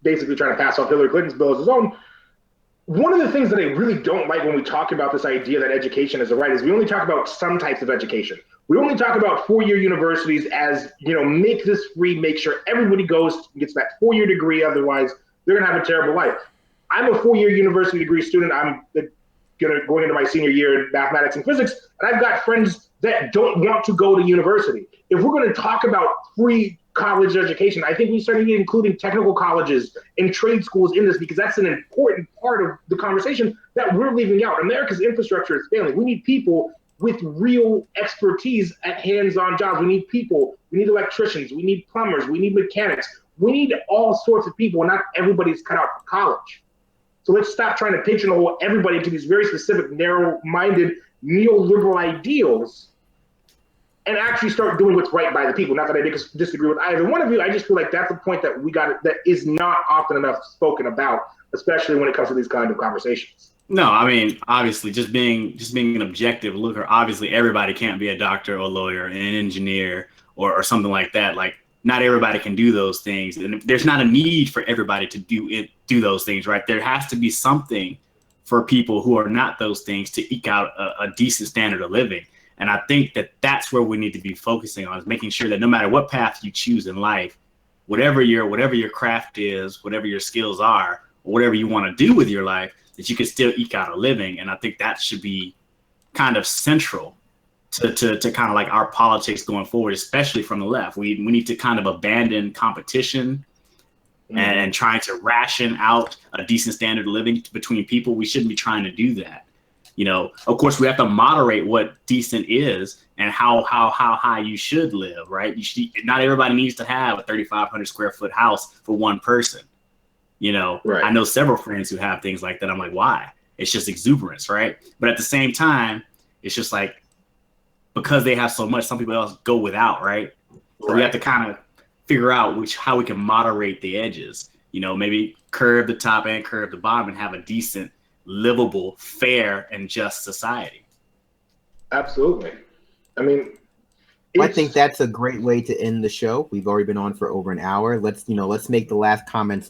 basically trying to pass off Hillary Clinton's bill as his own. One of the things that I really don't like when we talk about this idea that education is a right is we only talk about some types of education. We only talk about four-year universities as, you know, make this free, make sure everybody gets that four-year degree. Otherwise, they're going to have a terrible life. I'm a four-year university degree student. I'm going into my senior year in mathematics and physics, and I've got friends that don't want to go to university. If we're going to talk about free college education, I think we start including technical colleges and trade schools in this, because that's an important part of the conversation that we're leaving out. America's infrastructure is failing. We need people with real expertise at hands-on jobs. We need people, we need electricians, we need plumbers, we need mechanics. We need all sorts of people, and not everybody's cut out for college. So let's stop trying to pigeonhole everybody into these very specific, narrow-minded, neoliberal ideals and actually start doing what's right by the people. Not that I disagree with either one of you. I just feel like that's a point that that is not often enough spoken about, especially when it comes to these kind of conversations. No, I mean, obviously, just being an objective looker, obviously everybody can't be a doctor or a lawyer and an engineer or something like that. Like, not everybody can do those things. And there's not a need for everybody to do those things, right? There has to be something for people who are not those things to eke out a decent standard of living. And I think that that's where we need to be focusing on, is making sure that no matter what path you choose in life, whatever your craft is, whatever your skills are, or whatever you want to do with your life, that you can still eke out a living. And I think that should be kind of central to kind of like our politics going forward, especially from the left. We need to kind of abandon competition and trying to ration out a decent standard of living between people. We shouldn't be trying to do that. You know, of course, we have to moderate what decent is and how high you should live, right? Not everybody needs to have a 3,500 square foot house for one person. You know, right. I know several friends who have things like that. I'm like, why? It's just exuberance, right? But at the same time, it's just like, because they have so much, some people else go without, right? So we have to kind of figure out how we can moderate the edges. You know, maybe curve the top and curve the bottom and have a decent livable, fair, and just society. Absolutely. I mean, I think that's a great way to end the show. We've already been on for over an hour. Let's make the last comments.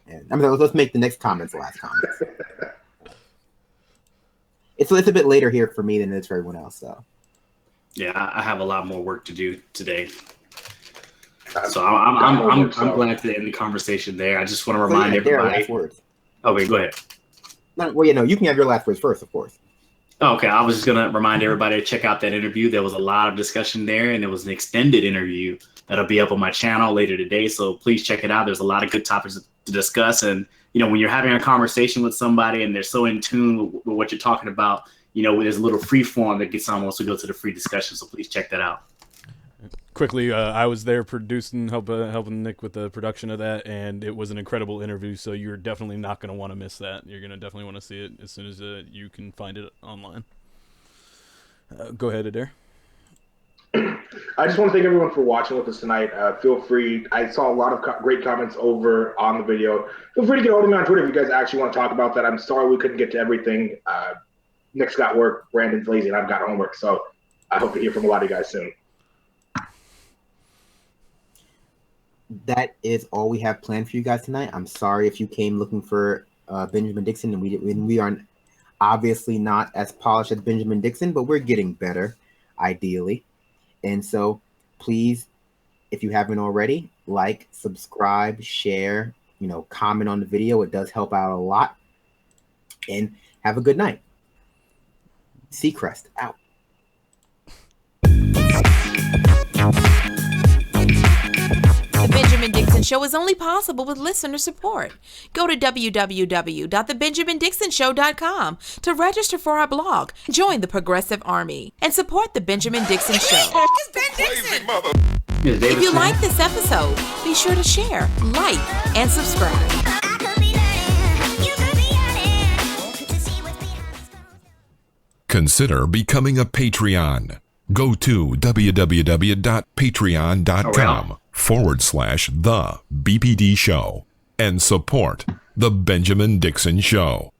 And let's make the next comments last comments. It's a bit later here for me than it is for everyone else, though. Yeah, I have a lot more work to do today. So I'm glad to end the conversation there. I just want to remind everybody. Last words. Okay, go ahead. Well, you can have your last words first, of course. Okay, I was just going to remind everybody to check out that interview. There was a lot of discussion there, and it was an extended interview that'll be up on my channel later today. So please check it out. There's a lot of good topics to discuss. And, when you're having a conversation with somebody and they're so in tune with what you're talking about, there's a little free form that gets on once we go to the free discussion. So please check that out. Quickly, I was there producing, helping Nick with the production of that, and it was an incredible interview, so you're definitely not going to want to miss that. You're going to definitely want to see it as soon as you can find it online. Go ahead, Adair. I just want to thank everyone for watching with us tonight. Feel free. I saw a lot of great comments over on the video. Feel free to get hold of me on Twitter if you guys actually want to talk about that. I'm sorry we couldn't get to everything. Nick's got work, Brandon's lazy, and I've got homework, so I hope to hear from a lot of you guys soon. That is all we have planned for you guys tonight. I'm sorry if you came looking for Benjamin Dixon, and we are obviously not as polished as Benjamin Dixon, but we're getting better, ideally. And so please, if you haven't already, like, subscribe, share, comment on the video. It does help out a lot. And have a good night. Seacrest out. The Benjamin Dixon Show is only possible with listener support. Go to www.thebenjamindixonshow.com to register for our blog, join the Progressive Army, and support The Benjamin Dixon Show. It's Ben Dixon! If you like this episode, be sure to share, like, and subscribe. Consider becoming a Patreon. Go to www.patreon.com/The BPD Show and support The Benjamin Dixon Show.